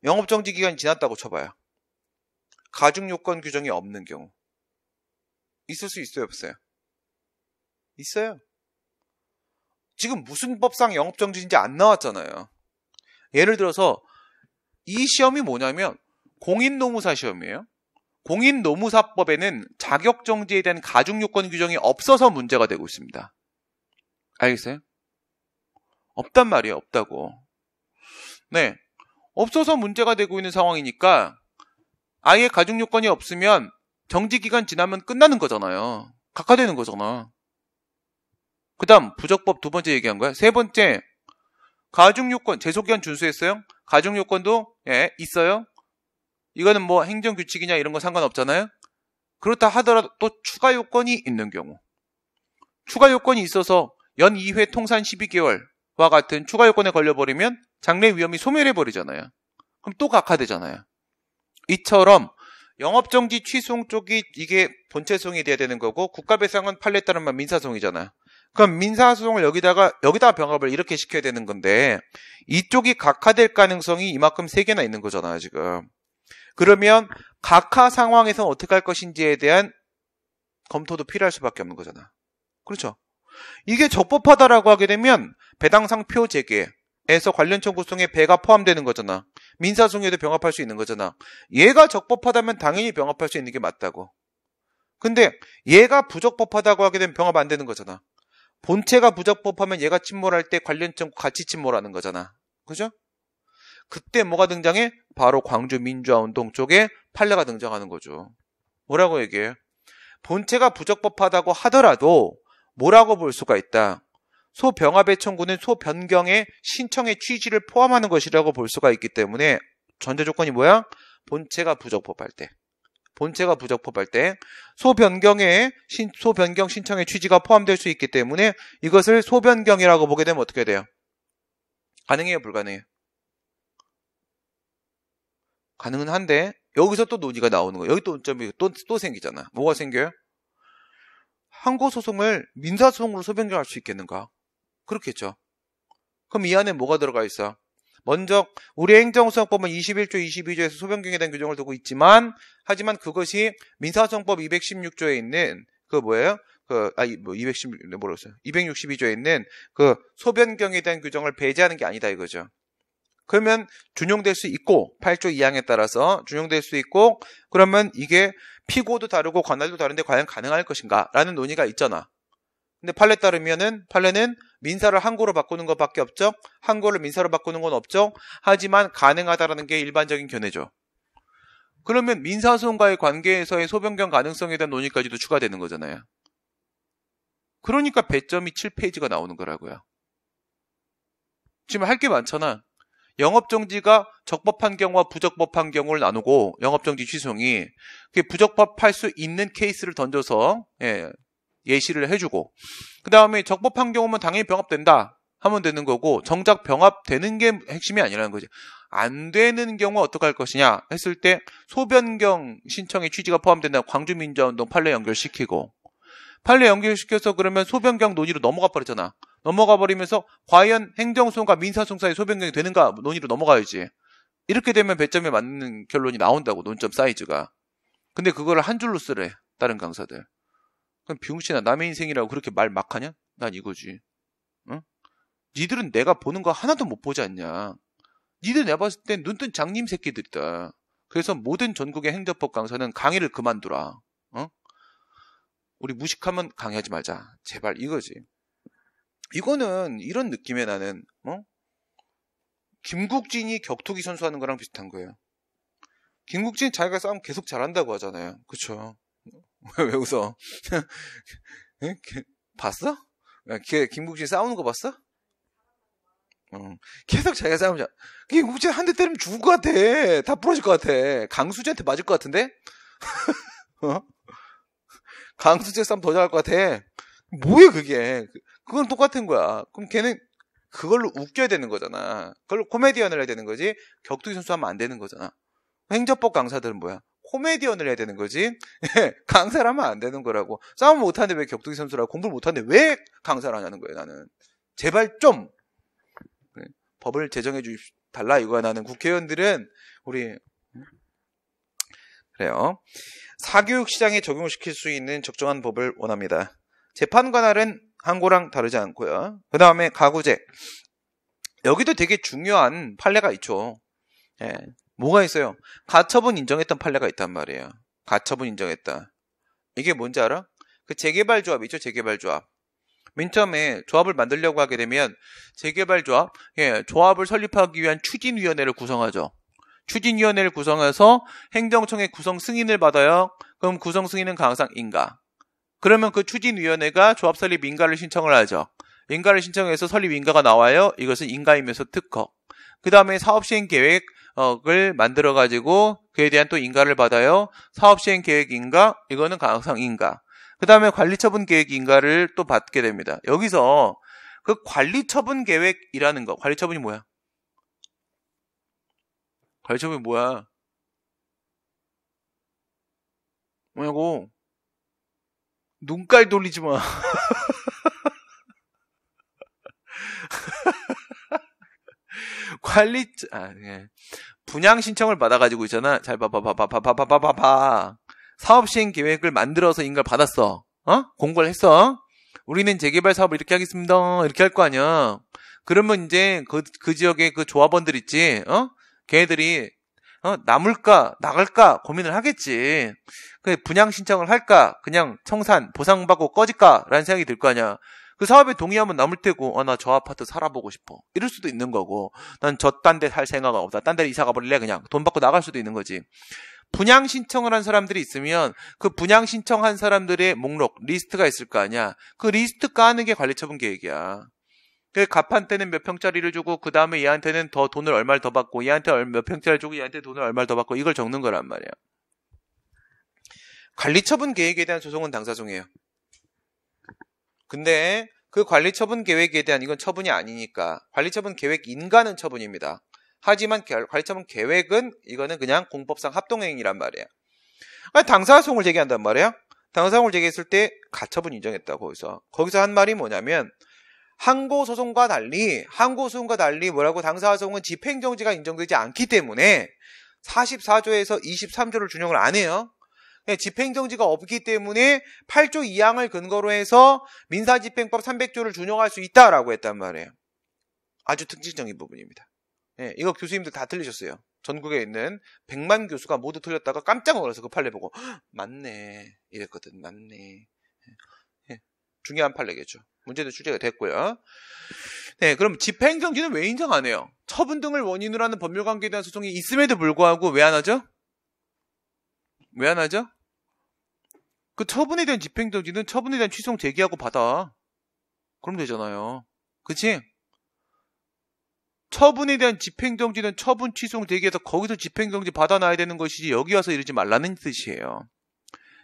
영업정지 기간이 지났다고 쳐봐요. 가중요건 규정이 없는 경우. 있을 수 있어요, 없어요? 있어요. 지금 무슨 법상 영업정지인지 안 나왔잖아요. 예를 들어서 이 시험이 뭐냐면 공인노무사 시험이에요. 공인노무사법에는 자격정지에 대한 가중요건 규정이 없어서 문제가 되고 있습니다. 알겠어요? 없단 말이에요. 없다고. 네. 없어서 문제가 되고 있는 상황이니까 아예 가중 요건이 없으면 정지기간 지나면 끝나는 거잖아요. 각하되는 거잖아. 그 다음 부적법 두 번째 얘기한 거야. 세 번째, 가중 요건 제소기간 준수했어요? 가중 요건도 있어요. 이거는 뭐 행정규칙이냐 이런 거 상관없잖아요. 그렇다 하더라도 또 추가 요건이 있는 경우, 추가 요건이 있어서 연 2회 통산 12개월과 같은 추가 요건에 걸려버리면 장래 위험이 소멸해버리잖아요. 그럼 또 각하되잖아요. 이처럼 영업정지 취소송 쪽이 이게 본체소송이 돼야 되는 거고, 국가배상은 판례에 따르면 민사소송이잖아요. 그럼 민사소송을 여기다가 병합을 이렇게 시켜야 되는 건데, 이쪽이 각하될 가능성이 이만큼 3개나 있는 거잖아요, 지금. 그러면 각하 상황에서 어떻게 할 것인지에 대한 검토도 필요할 수밖에 없는 거잖아. 그렇죠? 이게 적법하다라고 하게 되면 배당상표 재개에서 관련 청구소송에 배가 포함되는 거잖아. 민사소송에도 병합할 수 있는 거잖아. 얘가 적법하다면 당연히 병합할 수 있는 게 맞다고. 근데 얘가 부적법하다고 하게 되면 병합 안 되는 거잖아. 본체가 부적법하면 얘가 침몰할 때 관련 청구 같이 침몰하는 거잖아. 그죠? 그때 뭐가 등장해? 바로 광주 민주화운동 쪽에 판례가 등장하는 거죠. 뭐라고 얘기해? 본체가 부적법하다고 하더라도 뭐라고 볼 수가 있다. 소병합의 청구는 소변경의 신청의 취지를 포함하는 것이라고 볼 수가 있기 때문에 전제조건이 뭐야? 본체가 부적법할 때. 본체가 부적법할 때 소변경 신청의 취지가 포함될 수 있기 때문에 이것을 소변경이라고 보게 되면 어떻게 돼요? 가능해요? 불가능해요? 가능은 한데 여기서 또 논의가 나오는 거예요. 여기 또 점이 또 생기잖아. 뭐가 생겨요? 항고소송을 민사소송으로 소변경할 수 있겠는가? 그렇겠죠. 그럼 이 안에 뭐가 들어가 있어? 먼저 우리 행정소송법은 21조, 22조에서 소변경에 대한 규정을 두고 있지만, 하지만 그것이 민사소송법 216조에 있는 그 뭐예요? 262조에 있는 그 소변경에 대한 규정을 배제하는 게 아니다 이거죠. 그러면 준용될 수 있고 8조 2항에 따라서 준용될 수 있고, 그러면 이게 피고도 다르고 관할도 다른데 과연 가능할 것인가 라는 논의가 있잖아. 근데 판례에 따르면은 판례는 민사를 항고로 바꾸는 것밖에 없죠. 항고를 민사로 바꾸는 건 없죠. 하지만 가능하다라는 게 일반적인 견해죠. 그러면 민사소송과의 관계에서의 소변경 가능성에 대한 논의까지도 추가되는 거잖아요. 그러니까 배점이 7페이지가 나오는 거라고요. 지금 할 게 많잖아. 영업정지가 적법한 경우와 부적법한 경우를 나누고, 영업정지 취소송이 부적법할 수 있는 케이스를 던져서 예시를 해주고, 그 다음에 적법한 경우면 당연히 병합된다 하면 되는 거고, 정작 병합되는 게 핵심이 아니라는 거지. 안 되는 경우 어떻게 할 것이냐 했을 때 소변경 신청의 취지가 포함된다는 광주민주화운동 판례 연결시키고, 판례 연결시켜서 그러면 소변경 논의로 넘어가 버리잖아. 넘어가 버리면서 과연 행정소송과 민사소송 사이 소변경이 되는가 논의로 넘어가야지. 이렇게 되면 배점에 맞는 결론이 나온다고, 논점 사이즈가. 근데 그걸 한 줄로 쓰래, 다른 강사들. 그럼 비용씨나 남의 인생이라고 그렇게 말 막 하냐? 난 이거지. 응? 니들은 내가 보는 거 하나도 못 보지 않냐? 니들 내가 봤을 땐 눈뜬 장님 새끼들이다. 그래서 모든 전국의 행정법 강사는 강의를 그만두라. 우리 무식하면 강의하지 말자. 제발 이거지. 이거는 이런 느낌에 나는 김국진이 격투기 선수 하는 거랑 비슷한 거예요. 김국진 자기가 싸움 계속 잘한다고 하잖아요. 그쵸? 왜 웃어? 봤어? 김국진 싸우는 거 봤어? 계속 자기가 싸움 잘. 김국진 한 대 때리면 죽을 것 같아. 다 부러질 것 같아. 강수지한테 맞을 것 같은데? 강수지 싸움 더 잘할 것 같아. 뭐야 그게? 그건 똑같은 거야. 그럼 걔는 그걸로 웃겨야 되는 거잖아. 그걸로 코미디언을 해야 되는 거지. 격투기 선수 하면 안 되는 거잖아. 행정법 강사들은 뭐야? 코미디언을 해야 되는 거지. 강사를 하면 안 되는 거라고. 싸움 못하는데 왜 격투기 선수라고, 공부를 못하는데 왜 강사를 하냐는 거예요. 나는 제발 좀 법을 제정해 달라 이거야. 나는 국회의원들은 우리 그래요. 사교육 시장에 적용을 시킬 수 있는 적정한 법을 원합니다. 재판 관할은 항고랑 다르지 않고요. 그 다음에 가구제. 여기도 되게 중요한 판례가 있죠. 뭐가 있어요? 가처분 인정했던 판례가 있단 말이에요. 가처분 인정했다. 이게 뭔지 알아? 그 재개발조합 있죠? 재개발조합. 맨 처음에 조합을 만들려고 하게 되면 재개발조합, 조합을 설립하기 위한 추진위원회를 구성하죠. 추진위원회를 구성해서 행정청의 구성 승인을 받아요. 그럼 구성 승인은 항상 인가. 그러면 그 추진위원회가 조합 설립 인가를 신청을 하죠. 인가를 신청해서 설립 인가가 나와요. 이것은 인가이면서 특허. 그 다음에 사업시행 계획을 만들어가지고 그에 대한 또 인가를 받아요. 사업시행 계획 인가, 이거는 항상 인가. 그 다음에 관리처분 계획 인가를 또 받게 됩니다. 여기서 그 관리처분 계획이라는 거, 관리처분이 뭐야? 관리처분이 뭐야? 뭐냐고? 눈깔 돌리지 마. 분양 신청을 받아가지고 있잖아. 잘 봐봐. 사업 시행 계획을 만들어서 인가를 받았어. 공고를 했어. 우리는 재개발 사업을 이렇게 하겠습니다. 이렇게 할 거 아니야. 그러면 이제 그 지역에 그 조합원들 있지. 걔네들이 남을까 나갈까 고민을 하겠지. 그 분양 신청을 할까, 그냥 청산 보상받고 꺼질까 라는 생각이 들 거 아니야. 그 사업에 동의하면 남을 테고, 나 저 아파트 살아보고 싶어, 이럴 수도 있는 거고, 난 저 딴 데 살 생각 없다, 딴 데 이사 가버릴래, 그냥 돈 받고 나갈 수도 있는 거지. 분양 신청을 한 사람들이 있으면 그 분양 신청한 사람들의 목록 리스트가 있을 거 아니야. 그 리스트 까는 게 관리처분 계획이야. 그 갑한테는 몇 평짜리를 주고, 그 다음에 얘한테는 더 돈을 얼마를 더 받고, 얘한테 몇 평짜리 주고, 얘한테 돈을 얼마를 더 받고, 이걸 적는 거란 말이야. 관리처분 계획에 대한 소송은 당사송이에요. 근데 그 관리처분 계획에 대한, 이건 처분이 아니니까 관리처분 계획 인가는 처분입니다. 하지만 관리처분 계획은 이거는 그냥 공법상 합동행위란 말이에요. 당사소송을 제기한단 말이에요. 당사소송을 제기했을 때 가처분 인정했다고. 거기서 한 말이 뭐냐면, 항고소송과 달리 뭐라고, 당사소송은 집행정지가 인정되지 않기 때문에 44조에서 23조를 준용을 안 해요. 집행정지가 없기 때문에 8조 2항을 근거로 해서 민사집행법 300조를 준용할 수 있다라고 했단 말이에요. 아주 특징적인 부분입니다. 이거 교수님들 다 틀리셨어요. 전국에 있는 100만 교수가 모두 틀렸다가 깜짝 놀라서 그 판례 보고 맞네 이랬거든. 맞네. 중요한 판례겠죠. 문제도 출제가 됐고요. 그럼 집행정지는 왜 인정 안 해요? 처분 등을 원인으로 하는 법률관계에 대한 소송이 있음에도 불구하고 왜 안 하죠? 왜 안 하죠? 그 처분에 대한 집행정지는 처분에 대한 취소송 제기하고 받아. 그럼 되잖아요. 그치? 처분에 대한 집행정지는 처분 취소송 제기해서 거기서 집행정지 받아놔야 되는 것이지, 여기 와서 이러지 말라는 뜻이에요.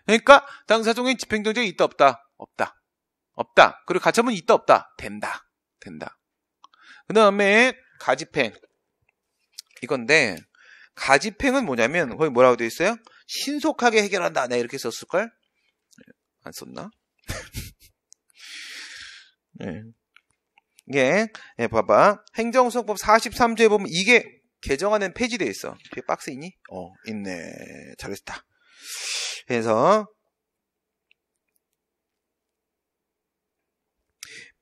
그러니까 당사소송에 집행정지가 있다 없다? 없다. 그리고 가처분이 있다 없다? 된다. 그 다음에 가집행, 이건데, 가집행은 뭐냐면 거기 뭐라고 되어 있어요? 신속하게 해결한다. 내가 이렇게 썼을걸? 안 썼나? 이게 봐봐. 행정소송법 43조에 보면 이게 개정안은 폐지되어 있어. 뒤에 박스 있니? 있네. 잘했다. 그래서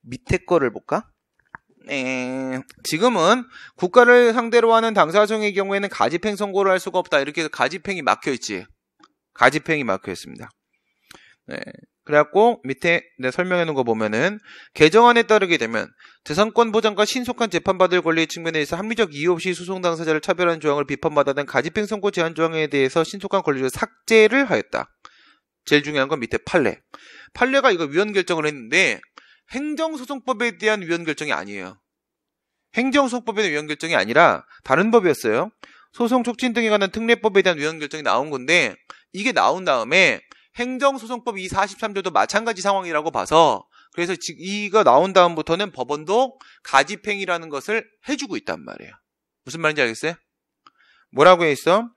밑에 거를 볼까? 지금은 국가를 상대로 하는 당사소송의 경우에는 가집행 선고를 할 수가 없다. 이렇게 해서 가집행이 막혀있지. 가집행이 막혀있습니다. 그래갖고 밑에 내가 설명해 놓은 거 보면은, 개정안에 따르게 되면 재산권 보장과 신속한 재판받을 권리의 측면에 있어 합리적 이유 없이 소송 당사자를 차별하는 조항을 비판받아든 가집행 선고 제한 조항에 대해서 신속한 권리를 삭제를 하였다. 제일 중요한 건 밑에 판례가 이거 위헌 결정을 했는데 행정소송법에 대한 위헌 결정이 아니에요. 행정소송법에 대한 위헌 결정이 아니라 다른 법이었어요. 소송 촉진 등에 관한 특례법에 대한 위헌 결정이 나온 건데, 이게 나온 다음에 행정소송법 이 43조도 마찬가지 상황이라고 봐서, 그래서 이거 나온 다음부터는 법원도 가집행이라는 것을 해주고 있단 말이에요. 무슨 말인지 알겠어요? 뭐라고 했어?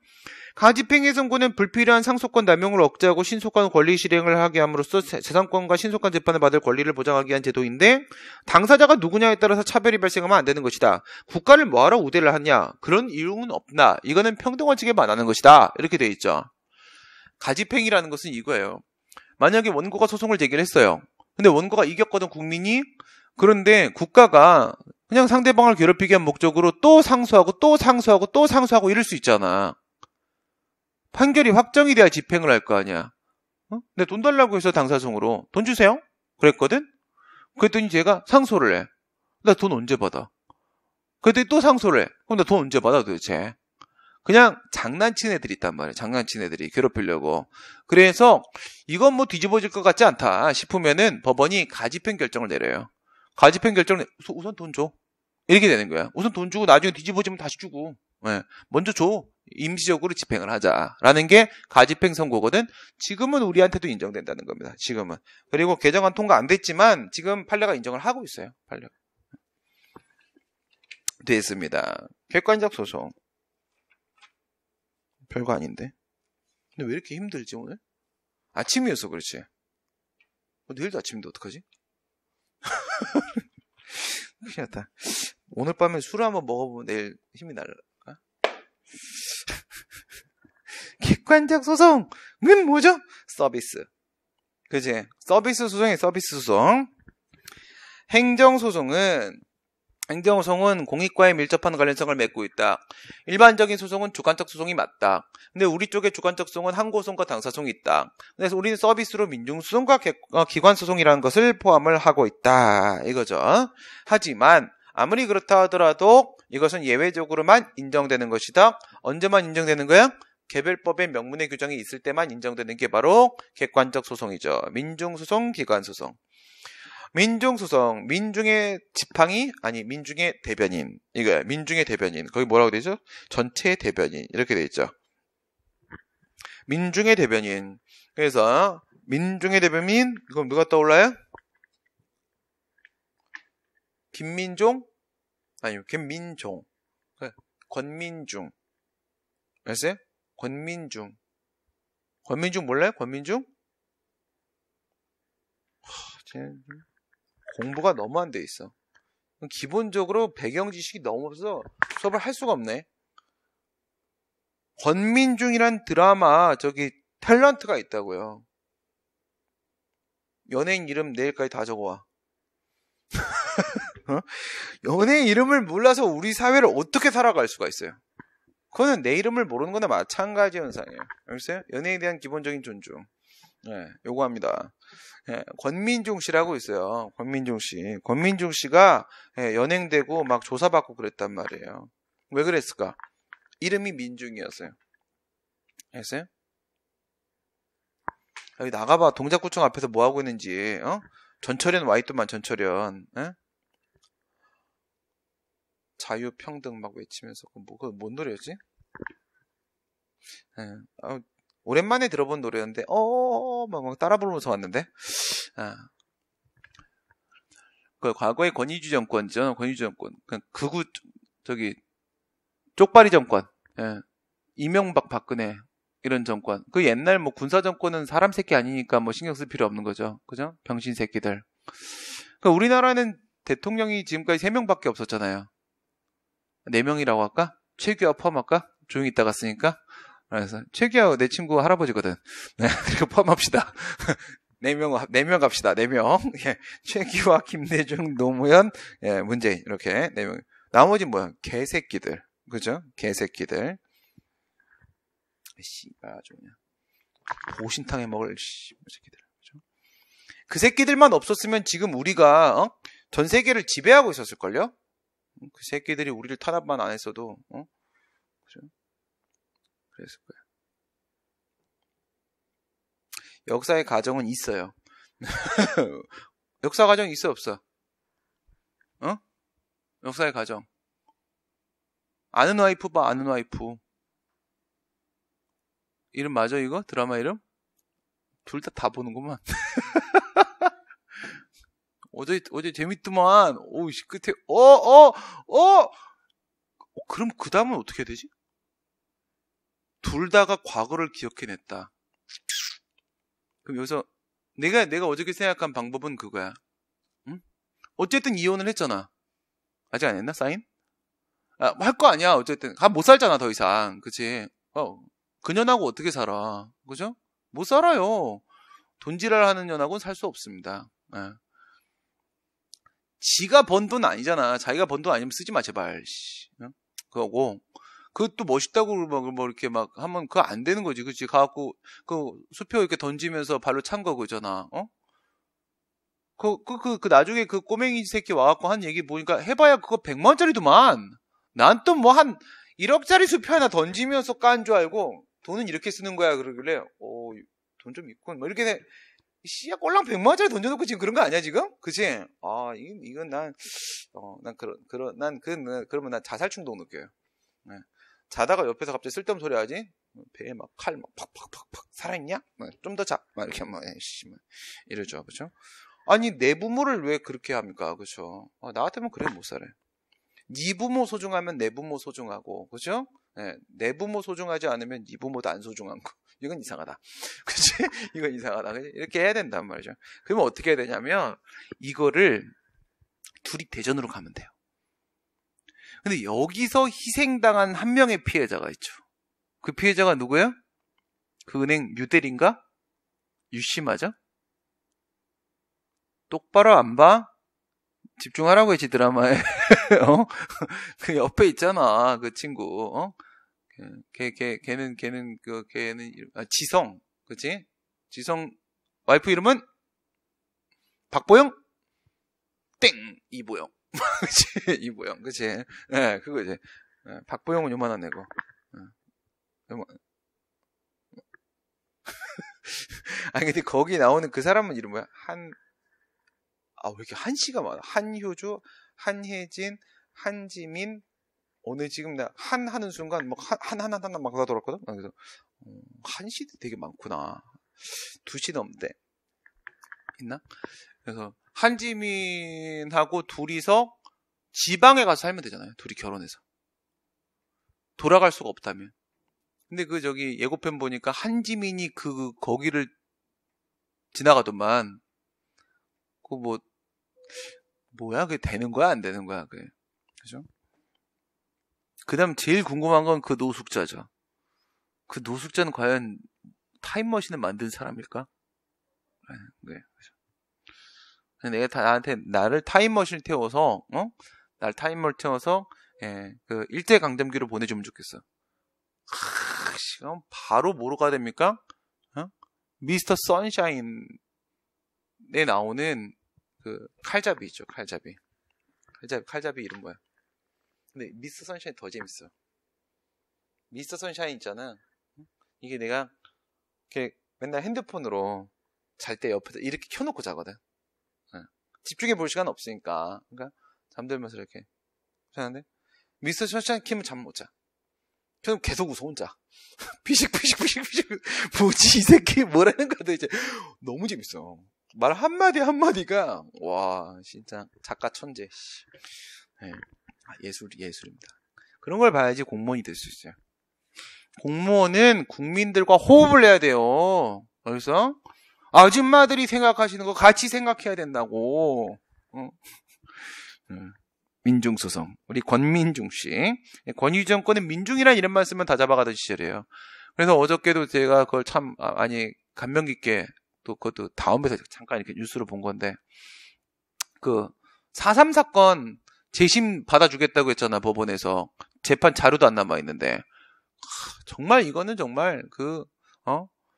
가집행의 선고는 불필요한 상속권 남용을 억제하고 신속한 권리 실행을 하게 함으로써 재산권과 신속한 재판을 받을 권리를 보장하기 위한 제도인데, 당사자가 누구냐에 따라서 차별이 발생하면 안 되는 것이다. 국가를 뭐하러 우대를 하냐? 그런 이유는 없다. 이거는 평등원칙에 반하는 것이다. 이렇게 돼 있죠. 가집행이라는 것은 이거예요. 만약에 원고가 소송을 제기를 했어요. 근데 원고가 이겼거든, 국민이. 그런데 국가가 그냥 상대방을 괴롭히기 위한 목적으로 또 상소하고 이럴 수 있잖아. 판결이 확정이 돼야 집행을 할 거 아니야. 근데 돈 달라고 해서 당사소송으로 돈 주세요? 그랬거든? 그랬더니 쟤가 상소를 해. 나 돈 언제 받아? 그랬더니 또 상소를 해. 그럼 나 돈 언제 받아 도대체? 그냥 장난친 애들이 있단 말이에요. 장난친 애들이 괴롭히려고. 그래서 이건 뭐 뒤집어질 것 같지 않다 싶으면은 법원이 가집행 결정을 내려요. 가집행 결정을 우선 돈 줘. 이렇게 되는 거야. 우선 돈 주고 나중에 뒤집어지면 다시 주고. 네. 먼저 줘. 임시적으로 집행을 하자라는 게 가집행 선고거든. 지금은 우리한테도 인정된다는 겁니다. 지금은. 그리고 개정안 통과 안 됐지만 지금 판례가 인정을 하고 있어요. 판례. 됐습니다. 객관적 소송. 별거 아닌데. 근데 왜 이렇게 힘들지 오늘? 아침이어서 그렇지. 내일도 아침인데 어떡하지? 큰일 났다. 오늘 밤에 술 한번 먹어보면 내일 힘이 날까? 객관적 소송은 뭐죠? 서비스. 그치? 서비스 소송이 서비스 소송. 행정소송은 공익과의 밀접한 관련성을 맺고 있다. 일반적인 소송은 주관적 소송이 맞다. 근데 우리 쪽에 주관적 소송은 항고소송과 당사소송이 있다. 그래서 우리는 서비스로 민중소송과 기관소송이라는 것을 포함을 하고 있다. 이거죠. 하지만 아무리 그렇다 하더라도 이것은 예외적으로만 인정되는 것이다. 언제만 인정되는 거야? 개별법의 명문의 규정이 있을 때만 인정되는 게 바로 객관적 소송이죠. 민중소송, 기관소송. 민중소송, 민중의 지팡이? 아니, 민중의 대변인. 이거야. 민중의 대변인. 거기 뭐라고 되죠? 전체의 대변인. 이렇게 돼 있죠. 민중의 대변인. 그래서, 민중의 대변인, 그럼 누가 떠올라요? 김민종? 아니요, 김민종. 권민중. 알았어요? 권민중. 권민중 몰라요? 권민중? 공부가 너무 안 돼 있어. 기본적으로 배경 지식이 너무 없어서 수업을 할 수가 없네. 권민중이란 드라마 탤런트가 있다고요. 연예인 이름 내일까지 다 적어와. 연예인 이름을 몰라서 우리 사회를 어떻게 살아갈 수가 있어요. 그거는 내 이름을 모르는 거나 마찬가지 현상이에요. 알겠어요? 연예인에 대한 기본적인 존중. 네, 요구합니다. 네, 권민중 씨라고 있어요. 권민중 씨. 권민중 씨가 연행되고 막 조사받고 그랬단 말이에요. 왜 그랬을까? 이름이 민중이었어요. 알겠어요? 여기 나가봐. 동작구청 앞에서 뭐 하고 있는지. 전철연 와있더만 전철연. 자유평등 막 외치면서 뭔 노래였지? 오랜만에 들어본 노래였는데 막 따라 부르면서 왔는데. 그 과거의 권위주의 정권이죠. 권위주의 정권. 극우 쪽발이 정권. 이명박 박근혜 이런 정권. 그 옛날 뭐 군사 정권은 사람 새끼 아니니까 뭐 신경 쓸 필요 없는 거죠. 그죠? 병신 새끼들. 그러니까 우리나라는 대통령이 지금까지 3명밖에 없었잖아요. 4명이라고 할까? 최규하 포함할까? 조용히 있다 갔으니까. 그래서 최규하 내 친구 할아버지거든. 네, 그리고 포함합시다. 4명 갑시다. 4명. 예, 최규하, 김대중, 노무현, 문재인 이렇게 4명. 나머지 뭐야? 개새끼들. 그죠? 개새끼들. 씨발 아주 그냥 보신탕에 먹을 새끼들. 그죠? 그 새끼들만 없었으면 지금 우리가 전 세계를 지배하고 있었을걸요? 그 새끼들이 우리를 탄압만 안 했어도 그죠? 그랬을 거야. 역사의 가정은 있어요. 역사 가정 있어 없어? 역사의 가정. 아는 와이프 봐. 아는 와이프. 이름 맞아 이거? 드라마 이름? 둘 다 보는구만. 어제 재밌더만. 오이씨 끝에 그럼 그 다음은 어떻게 해야 되지? 둘 다가 과거를 기억해냈다. 그럼 여기서 내가 어저께 생각한 방법은 그거야. 응? 어쨌든 이혼을 했잖아. 아직 안 했나? 사인? 할 거 아니야. 어쨌든 못 살잖아 더 이상. 그치? 그년하고 어떻게 살아? 그죠? 못 살아요. 돈지랄 하는 년하고는 살 수 없습니다. 지가 번 돈 아니잖아. 자기가 번 돈 아니면 쓰지 마 제발. 그거고 그것도 멋있다고 뭐 이렇게 막 하면 그거 안 되는 거지. 그치? 가갖고 그 수표 이렇게 던지면서 발로 찬 거 그잖아. 나중에 그 꼬맹이 새끼 와갖고 한 얘기 보니까 해봐야 그거 100만원짜리도만. 난 또 뭐 한 1억짜리 수표 하나 던지면서 깐 줄 알고 돈은 이렇게 쓰는 거야. 그러길래, 돈 좀 있군. 뭐 이렇게 씨야 꼴랑 100만원짜리 던져놓고 지금 그런 거 아니야 지금? 그치? 이건 그러면 난 자살 충동 느껴요. 네. 자다가 옆에서 갑자기 쓸데없는 소리 하지? 배에 막 칼 막 팍팍팍팍 살아있냐? 좀 더 자. 막 이렇게 막 이러죠. 그죠? 아니 내 부모를 왜 그렇게 합니까? 그죠? 나 같으면 그래 못 살아요. 네 부모 소중하면 내 부모 소중하고, 그죠? 네, 내 부모 소중하지 않으면 네 부모도 안 소중한 거. 이건 이상하다. 그치? 이건 이상하다. 그치? 이렇게 해야 된단 말이죠. 그러면 어떻게 해야 되냐면, 이거를 둘이 대전으로 가면 돼요. 근데 여기서 희생당한 한 명의 피해자가 있죠. 그 피해자가 누구예요? 그 은행 유대리인가? 유씨 맞아? 똑바로 안 봐? 집중하라고 했지, 드라마에. 그 옆에 있잖아, 그 친구. 걔는 지성. 그치? 지성, 와이프 이름은? 박보영? 땡! 이보영. 그치? 이보영. 그치? 네, 그거지. 네, 박보영은 요만한 애고. 아니, 근데 거기 나오는 그 사람은 이름 뭐야? 왜 이렇게 한씨가 많아? 한효주, 한혜진, 한지민, 오늘 지금 나 하는 순간 막 막 돌았거든? 그래서, 한씨도 되게 많구나. 2시 넘대. 있나? 그래서, 한지민하고 둘이서 지방에 가서 살면 되잖아요. 둘이 결혼해서. 돌아갈 수가 없다면. 근데 예고편 보니까 한지민이 거기를 지나가더만, 뭐야? 그게 되는 거야? 안 되는 거야? 그게. 그죠? 그 다음 제일 궁금한 건 그 노숙자죠. 그 노숙자는 과연 타임머신을 만든 사람일까? 네. 내가 나를 타임머신을 태워서, 나를 타임머신을 태워서, 그 일제강점기로 보내주면 좋겠어. 그럼 바로 뭐로 가야 됩니까? 미스터 선샤인에 나오는 그 칼잡이 있죠. 칼잡이 이름 뭐야? 근데 미스터 선샤인 더 재밌어. 미스터 선샤인 있잖아. 이게 내가 이렇게 맨날 핸드폰으로 잘 때 옆에서 이렇게 켜놓고 자거든. 집중해 볼 시간 없으니까. 그러니까 잠들면서 이렇게 자는데 미스터 선샤인 키면 잠 못 자. 그럼 계속 웃어 혼자. 피식피식 뭐지 이 새끼 뭐라는 거도 이제 너무 재밌어. 말 한마디가 와 진짜 작가 천재. 네. 예술입니다. 그런 걸 봐야지 공무원이 될 수 있어요. 공무원은 국민들과 호흡을 해야 돼요. 그래서 아줌마들이 생각하시는 거 같이 생각해야 된다고. 민중소송. 우리 권민중 씨. 권위 정권은 민중이란 이름만 쓰면 다 잡아가던 시절이에요. 그래서 어저께도 제가 그걸 참 감명 깊게 또 그것도 다음에서 잠깐 이렇게 뉴스로 본 건데 그 4.3 사건 재심 받아주겠다고 했잖아 법원에서. 재판 자료도 안 남아있는데 정말 이거는 정말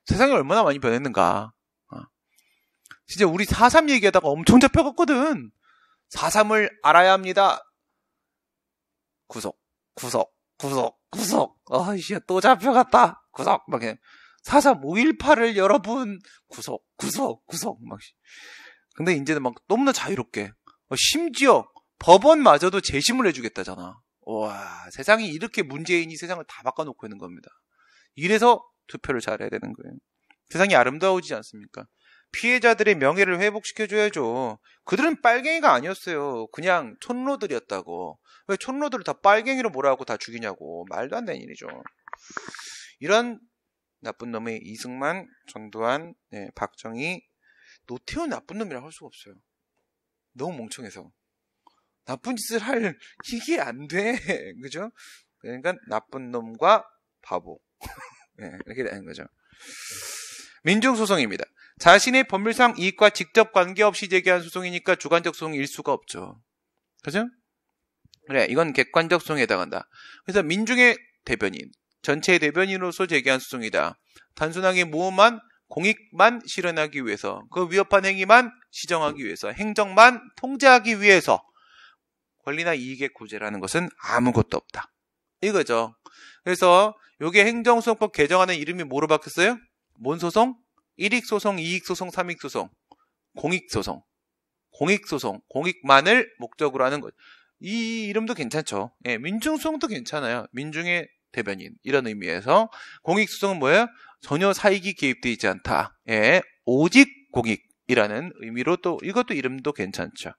세상이 얼마나 많이 변했는가. 진짜 우리 4.3 얘기하다가 엄청 잡혀갔거든. 4.3을 알아야 합니다. 구속. 아이씨, 또 잡혀갔다. 구속. 막 4.3 5.18을 여러분 구속. 막. 근데 이제는 막 너무나 자유롭게. 심지어 법원마저도 재심을 해주겠다잖아. 와, 세상이 이렇게 문재인이 세상을 다 바꿔놓고 있는 겁니다. 이래서 투표를 잘해야 되는 거예요. 세상이 아름다워지지 않습니까? 피해자들의 명예를 회복시켜줘야죠. 그들은 빨갱이가 아니었어요. 그냥 촌로들이었다고. 왜 촌로들을 다 빨갱이로 몰아갖고 다 죽이냐고. 말도 안 되는 일이죠. 이런 나쁜 놈의 이승만, 전두환, 박정희, 노태우는 나쁜 놈이라고 할 수가 없어요. 너무 멍청해서. 나쁜 짓을 할 이게 안 돼. 그죠? 그러니까 나쁜 놈과 바보. 이렇게 되는 거죠. 민중소송입니다. 자신의 법률상 이익과 직접 관계없이 제기한 소송이니까 주관적 소송일 수가 없죠. 그죠? 그래, 이건 객관적 소송에 해당한다. 그래서 민중의 대변인, 전체의 대변인으로서 제기한 소송이다. 단순하게 모험만, 공익만 실현하기 위해서 그 위협한 행위만 시정하기 위해서, 행정만 통제하기 위해서 권리나 이익의 구제라는 것은 아무것도 없다. 이거죠. 그래서 요게 행정소송법 개정하는 이름이 뭐로 바뀌었어요? 뭔 소송? 1익소송, 2익소송, 3익소송, 공익소송. 공익소송, 공익만을 목적으로 하는 것. 이 이름도 괜찮죠. 예, 민중소송도 괜찮아요. 민중의 대변인 이런 의미에서. 공익소송은 뭐예요? 전혀 사익이 개입되어 있지 않다. 예, 오직 공익이라는 의미로 또 이것도 이름도 괜찮죠.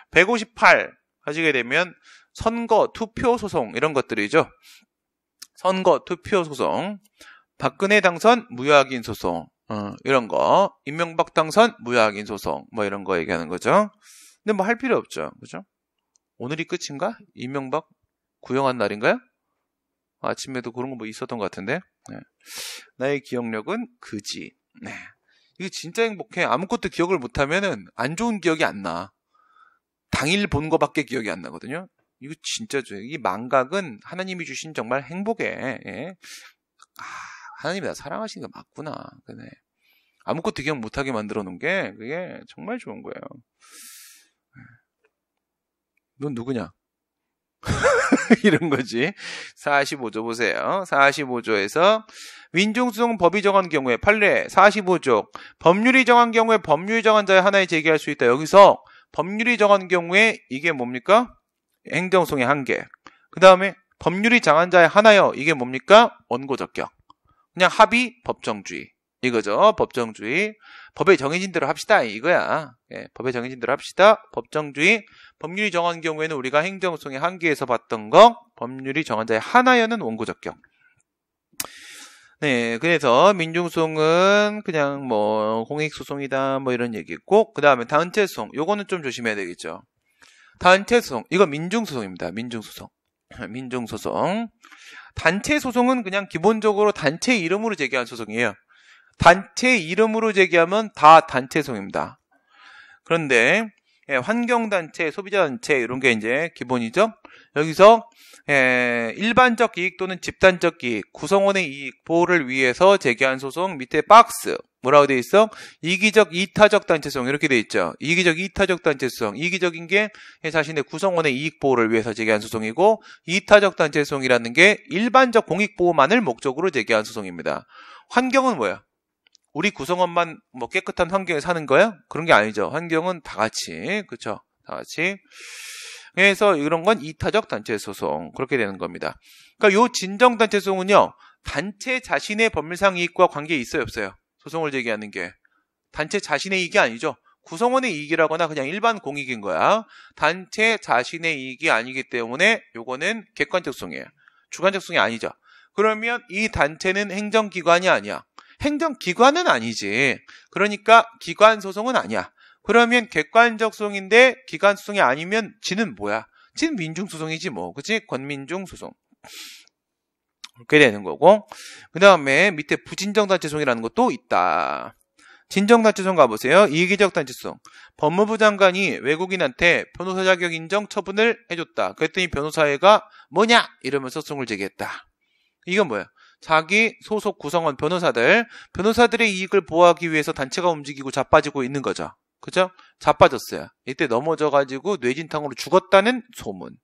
158 하시게 되면 선거, 투표 소송 이런 것들이죠. 선거, 투표 소송, 박근혜 당선 무효확인 소송, 이런 거, 이명박 당선 무효확인 소송, 뭐 이런 거 얘기하는 거죠. 근데 뭐 할 필요 없죠, 그죠? 오늘이 끝인가? 이명박 구형한 날인가요? 아침에도 그런 거 뭐 있었던 것 같은데. 네. 나의 기억력은 그지. 네. 이거 진짜 행복해. 아무것도 기억을 못하면은 안 좋은 기억이 안 나. 당일 본 거밖에 기억이 안 나거든요. 이거 진짜죠. 이 망각은 하나님이 주신 정말 행복에, 예. 하나님이 나 사랑하시는 게 맞구나. 그네. 아무것도 기억 못하게 만들어 놓은 게 그게 정말 좋은 거예요. 넌 누구냐? 이런 거지. 45조 보세요. 45조에서 민중소송 법이 정한 경우에 판례 45조 법률이 정한 경우에 법률이 정한 자의 하나에 제기할 수 있다. 여기서 법률이 정한 경우에 이게 뭡니까? 행정소송의 한계. 그 다음에 법률이 정한 자의 하나요. 이게 뭡니까? 원고적격. 그냥 합의 법정주의. 이거죠. 법정주의. 법에 정해진 대로 합시다. 이거야. 예, 법에 정해진 대로 합시다. 법정주의. 법률이 정한 경우에는 우리가 행정소송의 한계에서 봤던 거, 법률이 정한 자의 하나여는 원고적격. 네, 그래서 민중소송은 그냥 뭐 공익소송이다 뭐 이런 얘기고, 그 다음에 단체소송. 요거는 좀 조심해야 되겠죠. 단체소송. 이거 민중소송입니다. 민중소송. 민중소송. 단체소송은 그냥 기본적으로 단체 이름으로 제기한 소송이에요. 단체 이름으로 제기하면 다 단체소송입니다. 그런데 환경단체, 소비자단체 이런 게 이제 기본이죠. 여기서 일반적 이익 또는 집단적 이익, 구성원의 이익 보호를 위해서 제기한 소송 밑에 박스 뭐라고 돼 있어? 이기적, 이타적 단체소송 이렇게 돼 있죠. 이기적, 이타적 단체소송. 이기적인 게 자신의 구성원의 이익 보호를 위해서 제기한 소송이고, 이타적 단체소송이라는 게 일반적 공익 보호만을 목적으로 제기한 소송입니다. 환경은 뭐야? 우리 구성원만 뭐 깨끗한 환경에 사는 거야? 그런 게 아니죠. 환경은 다 같이, 그렇죠? 다 같이. 그래서 이런 건 이타적 단체 소송 그렇게 되는 겁니다. 그러니까 요 진정 단체 소송은요, 단체 자신의 법률상 이익과 관계 있어요, 없어요? 소송을 제기하는 게 단체 자신의 이익이 아니죠. 구성원의 이익이라거나 그냥 일반 공익인 거야. 단체 자신의 이익이 아니기 때문에 요거는 객관적 소송이에요. 주관적 소송이 아니죠. 그러면 이 단체는 행정기관이 아니야. 행정기관은 아니지. 그러니까 기관소송은 아니야. 그러면 객관적 소송인데 기관소송이 아니면 지는 뭐야? 지는 민중소송이지 뭐. 그치? 권민중소송. 그렇게 되는 거고. 그 다음에 밑에 부진정단체소송이라는 것도 있다. 진정단체소송 가보세요. 이기적 단체소송. 법무부 장관이 외국인한테 변호사 자격 인정 처분을 해줬다. 그랬더니 변호사회가 뭐냐? 이러면서 소송을 제기했다. 이건 뭐야? 자기 소속 구성원 변호사들의 이익을 보호하기 위해서 단체가 움직이고 자빠지고 있는 거죠. 그죠? 자빠졌어요. 이때 넘어져가지고 뇌진탕으로 죽었다는 소문.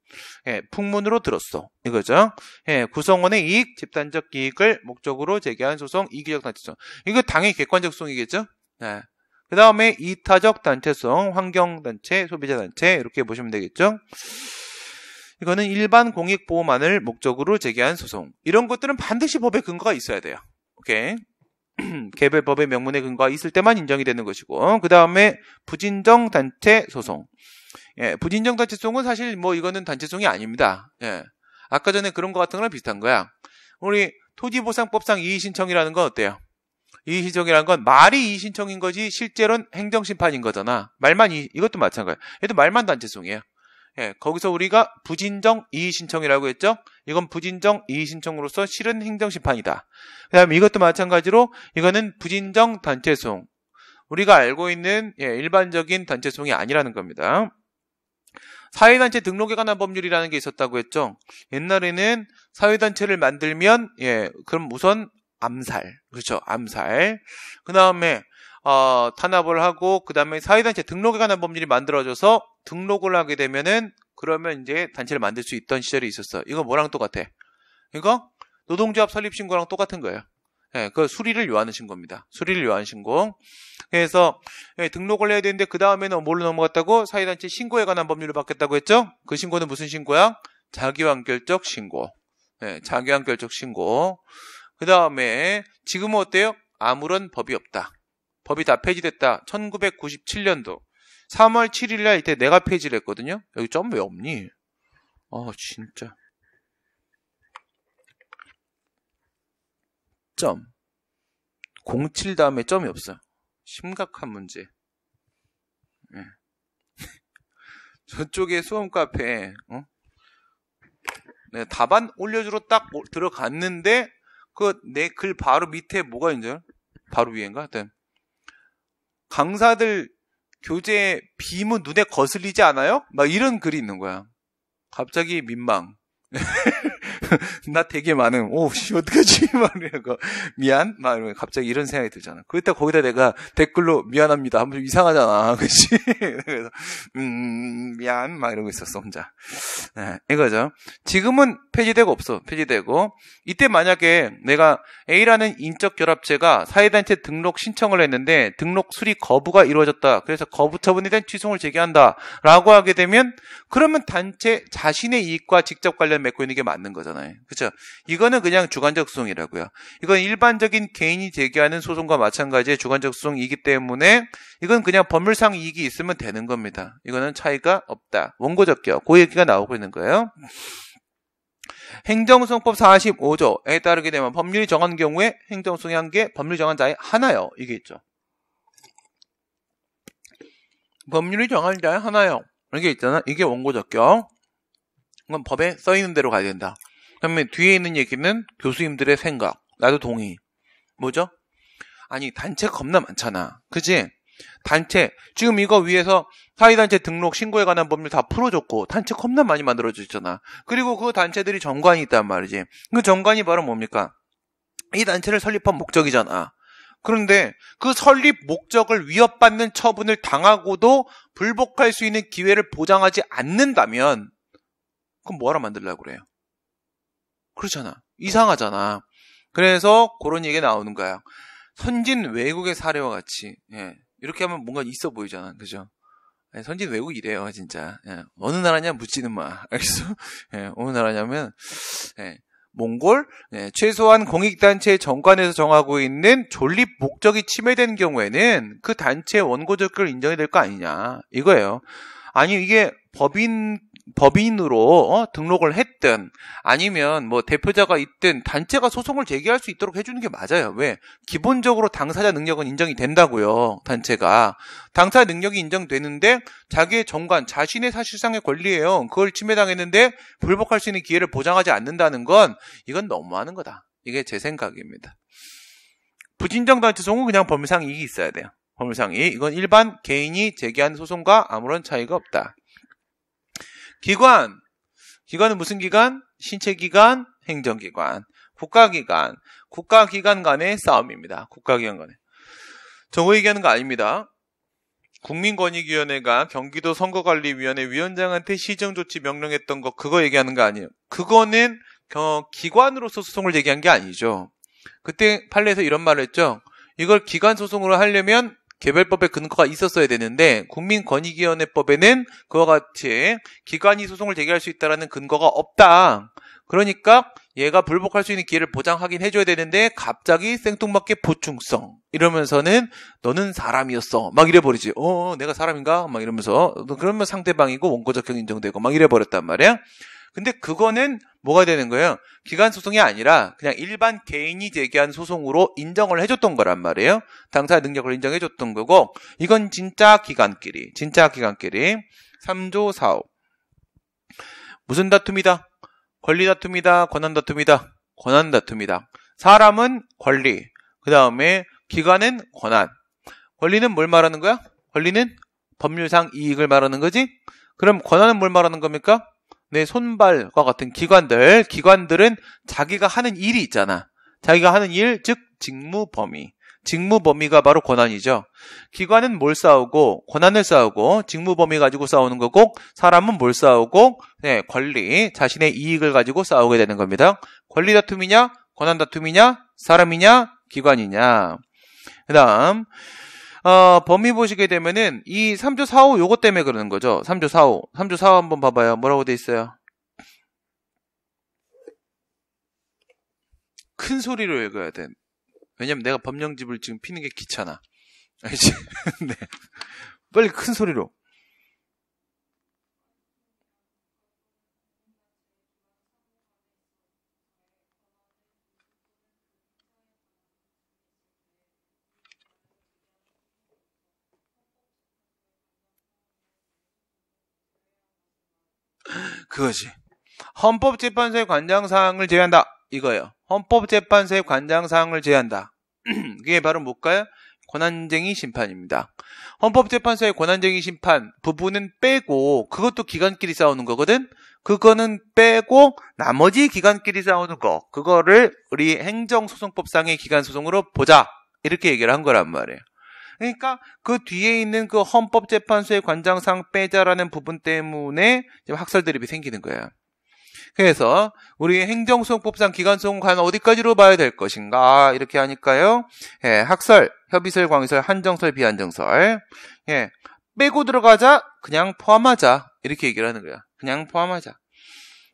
예, 풍문으로 들었어. 이거죠. 예, 구성원의 이익, 집단적 이익을 목적으로 제기한 소송, 이기적 단체소송. 이거 당연히 객관적 소송이겠죠? 예. 그 다음에 이타적 단체소송, 환경단체, 소비자단체, 이렇게 보시면 되겠죠? 이거는 일반 공익보호만을 목적으로 제기한 소송. 이런 것들은 반드시 법의 근거가 있어야 돼요. 오케이. 개별 법의 명문의 근거가 있을 때만 인정이 되는 것이고, 그 다음에 부진정 단체 소송. 예, 부진정 단체 소송은 사실 뭐 이거는 단체 소송이 아닙니다. 예. 아까 전에 그런 거 같은 거랑 비슷한 거야. 우리 토지보상법상 이의신청이라는 건 어때요? 이의신청이라는 건 말이 이의신청인 거지 실제로는 행정심판인 거잖아. 이것도 마찬가지야. 얘도 말만 단체 소송이에요. 예, 거기서 우리가 부진정 이의신청이라고 했죠? 이건 부진정 이의신청으로서 실은 행정심판이다. 그 다음에 이것도 마찬가지로 이거는 부진정 단체소송. 우리가 알고 있는 일반적인 단체소송이 아니라는 겁니다. 사회단체 등록에 관한 법률이라는 게 있었다고 했죠? 옛날에는 사회단체를 만들면 그럼 우선 암살. 그렇죠? 암살. 그 다음에 탄압을 하고 그 다음에 사회단체 등록에 관한 법률이 만들어져서 등록을 하게 되면은 그러면 이제 단체를 만들 수 있던 시절이 있었어. 이거 뭐랑 똑같아? 이거 노동조합 설립 신고랑 똑같은 거예요. 예, 그 수리를 요하는 신고입니다. 수리를 요하는 신고. 그래서 등록을 해야 되는데 그 다음에는 뭘로 넘어갔다고? 사회단체 신고에 관한 법률을 받겠다고 했죠? 그 신고는 무슨 신고야? 자기완결적 신고. 예, 자기완결적 신고. 그 다음에 지금은 어때요? 아무런 법이 없다. 법이 다 폐지됐다. 1997년도 3월 7일 날 이때 내가 폐지를 했거든요. 여기 점 왜 없니? 진짜. 점. 07 다음에 점이 없어요. 심각한 문제. 네. 저쪽에 수험 카페에 네, 답안 올려주러 딱 들어갔는데 내 글 바로 밑에 뭐가 있는지 바로 위인가? 하여튼 강사들 교재 비문 눈에 거슬리지 않아요? 막 이런 글이 있는 거야. 갑자기 민망. 나 되게 많은, 어떡하지? 막 이러고, 미안? 막 이러고, 갑자기 이런 생각이 들잖아. 그때 거기다 내가 댓글로 미안합니다. 한번 이상하잖아. 그치? 그래서, 미안? 막 이러고 있었어, 혼자. 네, 이거죠. 지금은 폐지되고 없어. 폐지되고. 이때 만약에 내가 A라는 인적 결합체가 사회단체 등록 신청을 했는데, 등록 수리 거부가 이루어졌다. 그래서 거부 처분에 대한 취소를 제기한다. 라고 하게 되면, 그러면 단체 자신의 이익과 직접 관련 맺고 있는 게 맞는 거잖아요. 그렇죠? 이거는 그냥 주관적 소송이라고요. 이건 일반적인 개인이 제기하는 소송과 마찬가지의 주관적 소송이기 때문에 이건 그냥 법률상 이익이 있으면 되는 겁니다. 이거는 차이가 없다. 원고적격. 그 얘기가 나오고 있는 거예요. 행정소송법 45조에 따르게 되면 법률이 정한 경우에 행정소송이 한 개, 법률 정한 자의 하나요. 이게 있죠. 법률이 정한 자의 하나요. 이게 있잖아. 이게 원고적격. 이건 법에 써있는 대로 가야 된다. 그다음에 뒤에 있는 얘기는 교수님들의 생각. 나도 동의. 뭐죠? 아니 단체가 겁나 많잖아. 그치? 단체. 지금 이거 위에서 사회단체 등록 신고에 관한 법률 다 풀어줬고 단체 겁나 많이 만들어져 있잖아. 그리고 그 단체들이 정관이 있단 말이지. 그 정관이 바로 뭡니까? 이 단체를 설립한 목적이잖아. 그런데 그 설립 목적을 위협받는 처분을 당하고도 불복할 수 있는 기회를 보장하지 않는다면 그럼 뭐하러 만들려고 그래요? 그렇잖아. 이상하잖아. 그래서 그런 얘기가 나오는 거야. 선진 외국의 사례와 같이 이렇게 하면 뭔가 있어 보이잖아. 그죠? 선진 외국 이래요. 진짜. 어느 나라냐 묻지는 마. 알겠어? 어느 나라냐면 몽골 최소한 공익단체의 정관에서 정하고 있는 존립 목적이 침해된 경우에는 그 단체의 원고적격을 인정해야 될 거 아니냐. 이거예요. 아니 이게 법인으로 등록을 했든 아니면 뭐 대표자가 있든 단체가 소송을 제기할 수 있도록 해주는 게 맞아요. 왜? 기본적으로 당사자 능력은 인정이 된다고요. 단체가. 당사자 능력이 인정되는데 자기의 정관, 자신의 사실상의 권리예요. 그걸 침해당했는데 불복할 수 있는 기회를 보장하지 않는다는 건 이건 너무하는 거다. 이게 제 생각입니다. 부진정 단체 소송은 그냥 법률상 이익이 있어야 돼요. 법률상 이익. 이건 일반 개인이 제기한 소송과 아무런 차이가 없다. 기관. 기관은 무슨 기관? 신체기관, 행정기관, 국가기관. 국가기관 간의 싸움입니다. 국가기관 간에. 저거 얘기하는 거 아닙니다. 국민권익위원회가 경기도 선거관리위원회 위원장한테 시정조치 명령했던 거 그거 얘기하는 거 아니에요. 그거는 기관으로서 소송을 제기한 게 아니죠. 그때 판례에서 이런 말을 했죠. 이걸 기관 소송으로 하려면 개별법에 근거가 있었어야 되는데 국민권익위원회법에는 그와 같이 기관이 소송을 제기할 수 있다는 근거가 없다. 그러니까 얘가 불복할 수 있는 기회를 보장하긴 해줘야 되는데 갑자기 생뚱맞게 보충성 이러면서는 너는 사람이었어 막 이래버리지. 내가 사람인가? 막 이러면서 그러면 상대방이고 원고적격 인정되고 막 이래버렸단 말이야. 근데 그거는 뭐가 되는 거예요? 기관 소송이 아니라 그냥 일반 개인이 제기한 소송으로 인정을 해줬던 거란 말이에요. 당사자 능력을 인정해줬던 거고 이건 진짜 기관끼리 3조 4호 무슨 다툼이다? 권리 다툼이다? 권한 다툼이다? 권한 다툼이다. 사람은 권리, 그 다음에 기관은 권한. 권리는 뭘 말하는 거야? 권리는 법률상 이익을 말하는 거지? 그럼 권한은 뭘 말하는 겁니까? 내 손발과 같은 기관들은 자기가 하는 일이 있잖아. 자기가 하는 일, 즉 직무 범위. 직무 범위가 바로 권한이죠. 기관은 뭘 싸우고 권한을 싸우고 직무 범위 가지고 싸우는 거고 사람은 뭘 싸우고 네, 권리, 자신의 이익을 가지고 싸우게 되는 겁니다. 권리 다툼이냐 권한 다툼이냐 사람이냐 기관이냐. 그 다음 범위 보시게 되면은 이 3조 4호 요것 때문에 그러는 거죠. 3조 4호 3조 4호 한번 봐봐요. 뭐라고 돼 있어요? 큰 소리로 읽어야 돼. 왜냐면 내가 법령집을 지금 피는 게 귀찮아. 알지? 네. 빨리 큰 소리로. 그거지. 헌법재판소의 관장사항을 제외한다. 이거예요. 헌법재판소의 관장사항을 제외한다. 그게 바로 뭘까요? 권한쟁의 심판입니다. 헌법재판소의 권한쟁의 심판 부분은 빼고 그것도 기관끼리 싸우는 거거든. 그거는 빼고 나머지 기관끼리 싸우는 거 그거를 우리 행정소송법상의 기관소송으로 보자. 이렇게 얘기를 한 거란 말이에요. 그러니까 그 뒤에 있는 그 헌법재판소의 관장사항 빼자라는 부분 때문에 학설 대립이 생기는 거예요. 그래서 우리 행정소송법상 기관소송 과연 어디까지로 봐야 될 것인가 이렇게 하니까요. 예, 학설, 협의설, 광의설, 한정설, 비한정설 예, 빼고 들어가자 그냥 포함하자 이렇게 얘기를 하는 거야. 그냥 포함하자.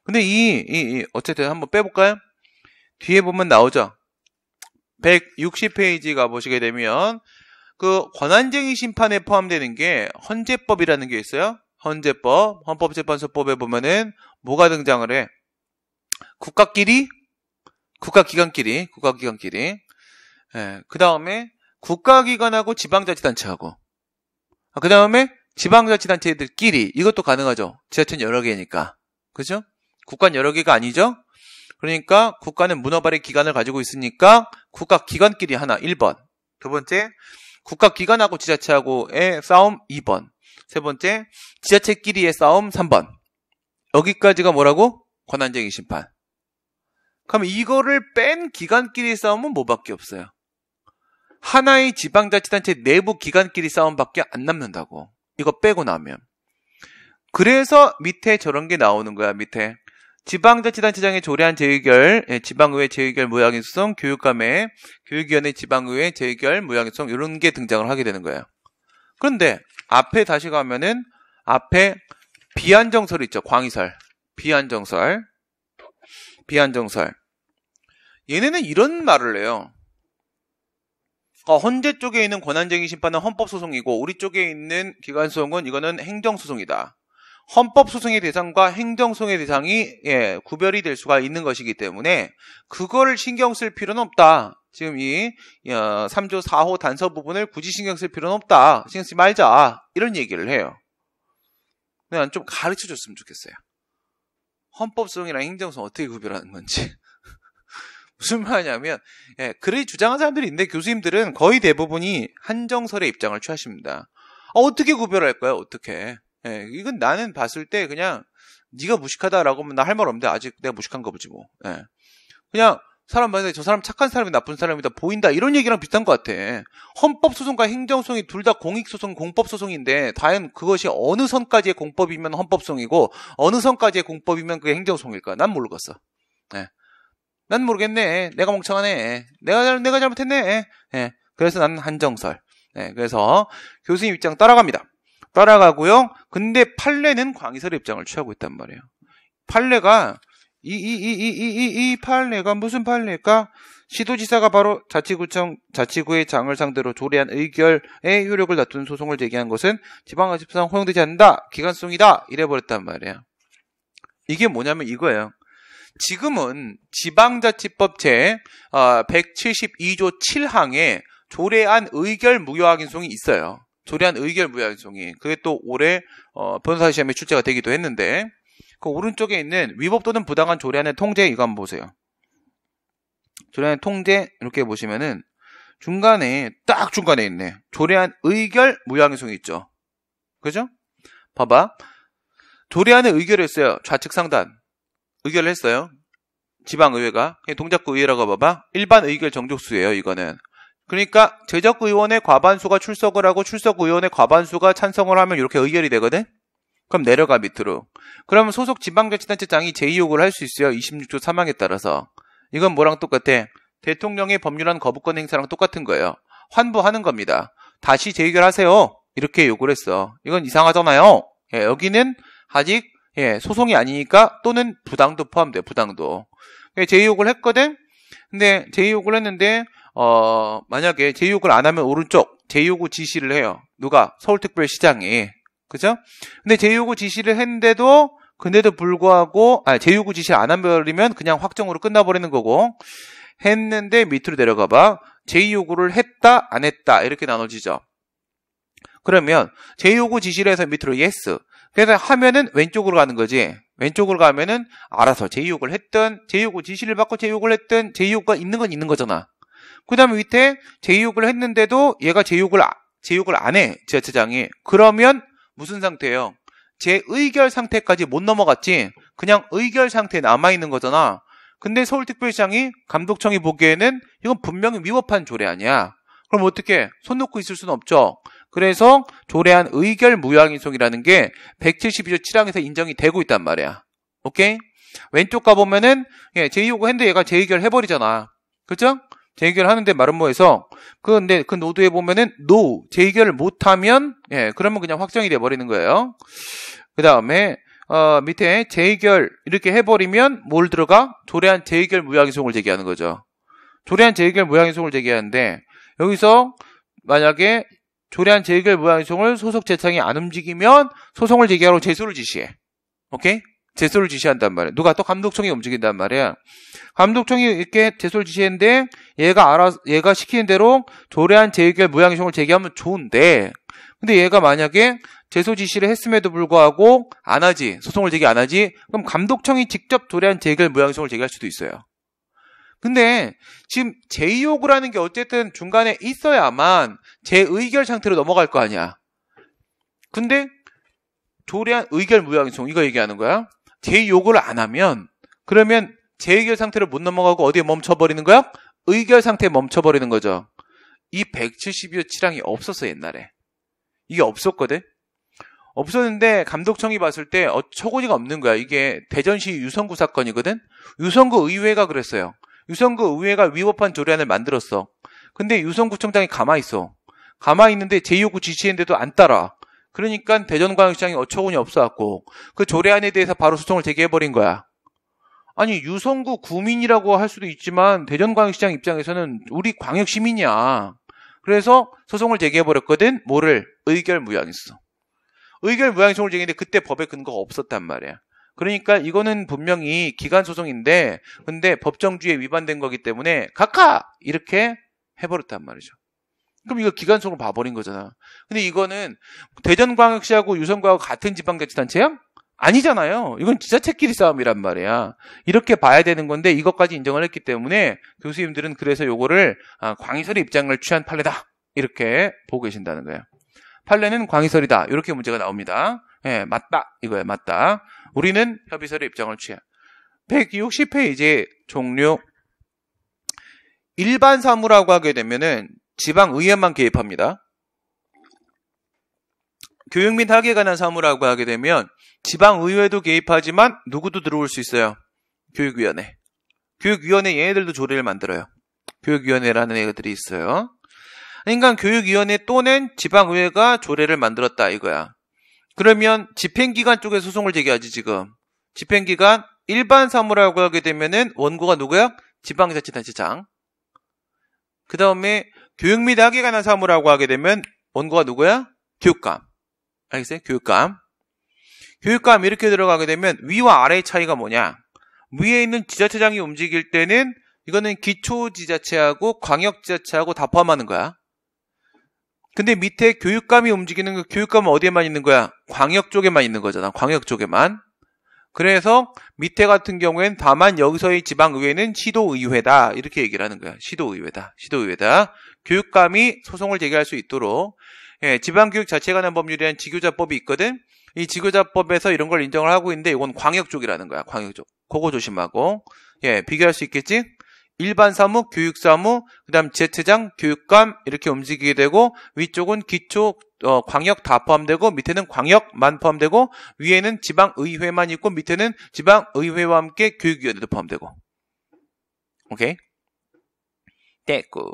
근데 어쨌든 한번 빼볼까요? 뒤에 보면 나오죠. 160페이지 가보시게 되면 그 권한쟁의 심판에 포함되는 게 헌재법이라는 게 있어요. 헌재법, 헌법재판소법에 보면은 뭐가 등장을 해? 국가끼리, 국가기관끼리. 예, 그 다음에 국가기관하고 지방자치단체하고. 그 다음에 지방자치단체들끼리. 이것도 가능하죠. 지자체는 여러 개니까. 그죠? 국가는 여러 개가 아니죠? 그러니까 국가는 문어발의 기관을 가지고 있으니까 국가기관끼리 하나 1번. 두 번째, 국가기관하고 지자체하고의 싸움 2번. 세 번째, 지자체끼리의 싸움 3번. 여기까지가 뭐라고? 권한쟁의 심판. 그럼 이거를 뺀 기관끼리 싸움은 뭐밖에 없어요? 하나의 지방자치단체 내부 기관끼리 싸움밖에 안 남는다고. 이거 빼고 나면. 그래서 밑에 저런 게 나오는 거야. 밑에. 지방자치단체장의 조례안 재의결, 지방의회 재의결 무양의 소송, 교육감의 교육위원회 지방의회 재의결 무양의 소송 이런 게 등장을 하게 되는 거예요. 그런데 앞에 다시 가면은 앞에 비한정설 있죠. 광의설. 비한정설. 얘네는 이런 말을 해요. 헌재 쪽에 있는 권한쟁의 심판은 헌법소송이고 우리 쪽에 있는 기관소송은 이거는 행정소송이다. 헌법소송의 대상과 행정소송의 대상이 구별이 될 수가 있는 것이기 때문에 그거를 신경 쓸 필요는 없다. 지금 이 3조 4호 단서 부분을 굳이 신경 쓸 필요는 없다. 신경 쓰지 말자. 이런 얘기를 해요. 난 좀 가르쳐줬으면 좋겠어요. 헌법소송이랑 행정소송 어떻게 구별하는 건지. 무슨 말이냐면 그를 주장한 사람들이 있는데 교수님들은 거의 대부분이 한정설의 입장을 취하십니다. 어떻게 구별할까요? 어떻게? 이건 나는 봤을 때 그냥 네가 무식하다라고 하면 나 할 말 없는데 아직 내가 무식한 거 보지 뭐. 그냥 사람 만약에 저 사람 착한 사람이 나쁜 사람이다 보인다 이런 얘기랑 비슷한 것 같아. 헌법소송과 행정소송이 둘 다 공익소송, 공법소송인데 과연 그것이 어느 선까지의 공법이면 헌법소송이고 어느 선까지의 공법이면 그게 행정소송일까? 난 모르겠어. 난 모르겠네. 내가 멍청하네. 내가 잘못했네. 그래서 나는 한정설. 그래서 교수님 입장 따라갑니다. 따라가고요. 근데 판례는 광의설의 입장을 취하고 있단 말이에요. 판례가 이 판례가 무슨 판례일까? 시도지사가 바로 자치구의 장을 상대로 조례한 의결의 효력을 다투는 소송을 제기한 것은 지방자치법상 허용되지 않는다. 기관소송이다. 이래버렸단 말이에요. 이게 뭐냐면 이거예요. 지금은 지방자치법 제 172조 7항에 조례안 의결 무효확인소송이 있어요. 조례안 의결 무효확인소송이. 그게 또 올해 변호사 시험에 출제가 되기도 했는데 그 오른쪽에 있는 위법 또는 부당한 조례안의 통제 이거 한번 보세요. 조례안 통제 이렇게 보시면은 딱 중간에 있네. 조례안 의결 무효확인소송이 있죠. 그죠? 봐봐. 조례안에 의결했어요. 좌측 상단. 의결을 했어요. 지방의회가. 동작구 의회라고 봐봐. 일반 의결 정족수예요. 이거는. 그러니까 제적의원의 과반수가 출석을 하고 출석의원의 과반수가 찬성을 하면 이렇게 의결이 되거든? 그럼 내려가 밑으로. 그러면 소속 지방자치단체장이 제2요구를 할 수 있어요. 26조 3항에 따라서. 이건 뭐랑 똑같아? 대통령의 법률안 거부권 행사랑 똑같은 거예요. 환부하는 겁니다. 다시 재의결하세요. 이렇게 요구를 했어. 이건 이상하잖아요. 예, 여기는 아직 소송이 아니니까 또는 부당도 포함돼요. 부당도. 제2요구를 했거든? 근데 제2요구를 했는데 만약에 제2요구를 안 하면 오른쪽 제2요구 지시를 해요. 누가? 서울특별시장이. 그죠? 근데 제2요구 지시를 했는데도 근데도 불구하고 제2요구 지시를 안 해버리면 그냥 확정으로 끝나버리는 거고 했는데 밑으로 내려가 봐. 제2요구를 했다 안 했다 이렇게 나눠지죠. 그러면 제2요구 지시를 해서 밑으로 yes. 그래서 하면은 왼쪽으로 가는 거지. 왼쪽으로 가면은 알아서 제2요구를 했든 제2요구 지시를 받고 제2요구를 했든 제2요구가 있는 건 있는 거잖아. 그 다음에 밑에 제2요구를 했는데도 얘가 제2요구를 안 해. 지자체장이. 그러면 무슨 상태예요? 재의결 상태까지 못 넘어갔지. 그냥 의결 상태에 남아있는 거잖아. 근데 서울특별시장이 감독청이 보기에는 이건 분명히 위법한 조례 아니야. 그럼 어떻게? 손 놓고 있을 수는 없죠. 그래서 조례안 의결 무효항의송이라는 게 172조 7항에서 인정이 되고 있단 말이야. 오케이? 왼쪽 가보면은 제2요구 했는데 얘가 재의결 해버리잖아. 그죠? 재의결 하는데 말은 뭐해서 근데 그 노드에 보면은 no 재의결을 못하면 그러면 그냥 확정이 돼버리는 거예요. 그 다음에 밑에 재의결 이렇게 해버리면 뭘 들어가? 조례안 재의결 무효항의송을 제기하는 거죠. 조례안 재의결 무효항의송을 제기하는데 여기서 만약에 조례안 재의결 무효항의송을 소속 재청이 안 움직이면 소송을 제기하라고 제소를 지시해. 오케이? 제소를 지시한단 말이야. 누가? 또 감독청이 움직인단 말이야. 감독청이 이렇게 제소를 지시했는데 얘가 시키는 대로 조례안 재의결 무효항의송을 제기하면 좋은데 근데 얘가 만약에 제소 지시를 했음에도 불구하고 안 하지. 소송을 제기 안 하지. 그럼 감독청이 직접 조례안 재의결 무효항의송을 제기할 수도 있어요. 근데 지금 제2요구라는 게 어쨌든 중간에 있어야만 재의결 상태로 넘어갈 거 아니야. 근데 조례안 의결 무효항의송 이거 얘기하는 거야. 제2요구를 안 하면 그러면 재의결 상태로 못 넘어가고 어디에 멈춰버리는 거야? 의결 상태에 멈춰버리는 거죠. 이 172조 7항이 없었어 옛날에. 이게 없었거든. 없었는데 감독청이 봤을 때 어처구니가 없는 거야. 이게 대전시 유성구 사건이거든. 유성구 의회가 그랬어요. 유성구 의회가 위법한 조례안을 만들었어. 근데 유성구청장이 가만히 있어. 가만히 있는데 제2요구 지시했는데도 안 따라. 그러니까 대전광역시장이 어처구니 없어갖고 그 조례안에 대해서 바로 소송을 제기해버린 거야. 아니 유성구 구민이라고 할 수도 있지만 대전광역시장 입장에서는 우리 광역시민이야. 그래서 소송을 제기해버렸거든. 뭐를? 의결 무효항의송. 의결 무효항의송을 제기했는데 그때 법에 근거가 없었단 말이야. 그러니까 이거는 분명히 기간소송인데 근데 법정주의에 위반된 거기 때문에 각하! 이렇게 해버렸단 말이죠. 그럼 이거 기간소송을 봐버린 거잖아. 근데 이거는 대전광역시하고 유성구하고 같은 지방자치단체야? 아니잖아요. 이건 지자체끼리 싸움이란 말이야. 이렇게 봐야 되는 건데 이것까지 인정을 했기 때문에 교수님들은 그래서 요거를 광의설의 입장을 취한 판례다. 이렇게 보고 계신다는 거예요. 판례는 광의설이다. 이렇게 문제가 나옵니다. 맞다. 이거예요. 맞다. 우리는 협의설의 입장을 취해. 160페이지 종료. 일반 사무라고 하게 되면은 지방의회만 개입합니다. 교육 및 학에 관한 사무라고 하게 되면 지방의회도 개입하지만 누구도 들어올 수 있어요. 교육위원회. 교육위원회 얘네들도 조례를 만들어요. 교육위원회라는 애들이 있어요. 그러니까 교육위원회 또는 지방의회가 조례를 만들었다 이거야. 그러면 집행기관 쪽에 소송을 제기하지 지금. 집행기관 일반 사무라고 하게 되면은 원고가 누구야? 지방자치단체장. 그 다음에 교육 및 학에 관한 사무라고 하게 되면 원고가 누구야? 교육감. 알겠어요? 교육감. 교육감 이렇게 들어가게 되면 위와 아래의 차이가 뭐냐? 위에 있는 지자체장이 움직일 때는 이거는 기초지자체하고 광역지자체하고 다 포함하는 거야. 근데 밑에 교육감이 움직이는 그 교육감은 어디에만 있는 거야? 광역 쪽에만 있는 거잖아. 광역 쪽에만. 그래서 밑에 같은 경우엔 다만 여기서의 지방의회는 시도의회다. 이렇게 얘기를 하는 거야. 시도의회다. 시도의회다. 교육감이 소송을 제기할 수 있도록 지방교육 자체에 관한 법률이란 지교자법이 있거든. 이 지교자법에서 이런 걸 인정을 하고 있는데 이건 광역 쪽이라는 거야. 광역 쪽. 그거 조심하고. 비교할 수 있겠지? 일반 사무, 교육 사무, 그다음 Z장, 교육감 이렇게 움직이게 되고 위쪽은 기초 광역 다 포함되고 밑에는 광역만 포함되고 위에는 지방의회만 있고 밑에는 지방의회와 함께 교육위원회도 포함되고. 오케이? 됐고.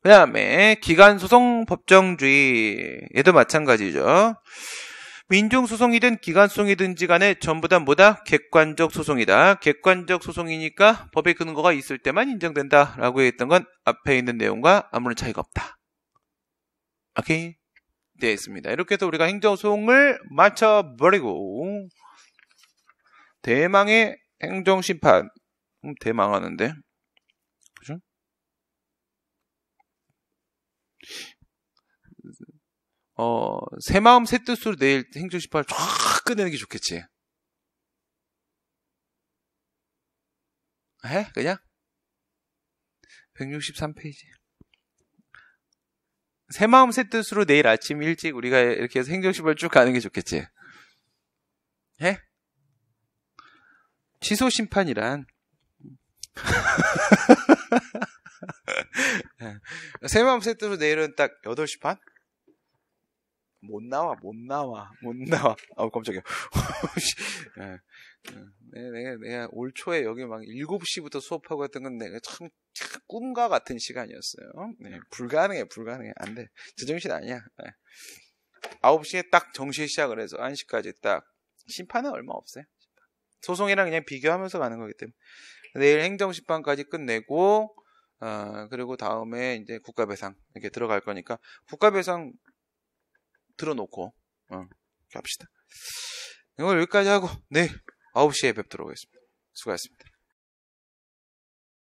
그 다음에 기간소송 법정주의 얘도 마찬가지죠. 민중소송이든 기간소송이든지 간에 전부 다 뭐다? 객관적 소송이다. 객관적 소송이니까 법의 근거가 있을 때만 인정된다 라고 했던 건 앞에 있는 내용과 아무런 차이가 없다. 오케이? 되어 있습니다. 이렇게 해서 우리가 행정소송을 맞춰버리고 대망의 행정심판. 대망하는데 그죠? 새 마음 새 뜻으로 내일 행정심판을 쫙 끝내는 게 좋겠지. 해? 그냥? 163페이지. 새 마음 새 뜻으로 내일 아침 일찍 우리가 이렇게 해서 행정심판을 쭉 가는 게 좋겠지. 해? 취소 심판이란 새 마음 새 뜻으로 내일은 딱 8시 반? 못 나와. 아우, 깜짝이야. 내가 올 초에 여기 막 7시부터 수업하고 했던 건 내가 참 꿈과 같은 시간이었어요. 네, 불가능해. 안 돼. 제정신 아니야. 네. 9시에 딱 정시에 시작을 해서 1시까지 딱. 심판은 얼마 없어요. 소송이랑 그냥 비교하면서 가는 거기 때문에. 내일 행정심판까지 끝내고, 그리고 다음에 이제 국가배상 이렇게 들어갈 거니까, 국가배상 들어놓고 합시다. 이걸 여기까지 하고 내일 9시에 뵙도록 하겠습니다. 수고하셨습니다.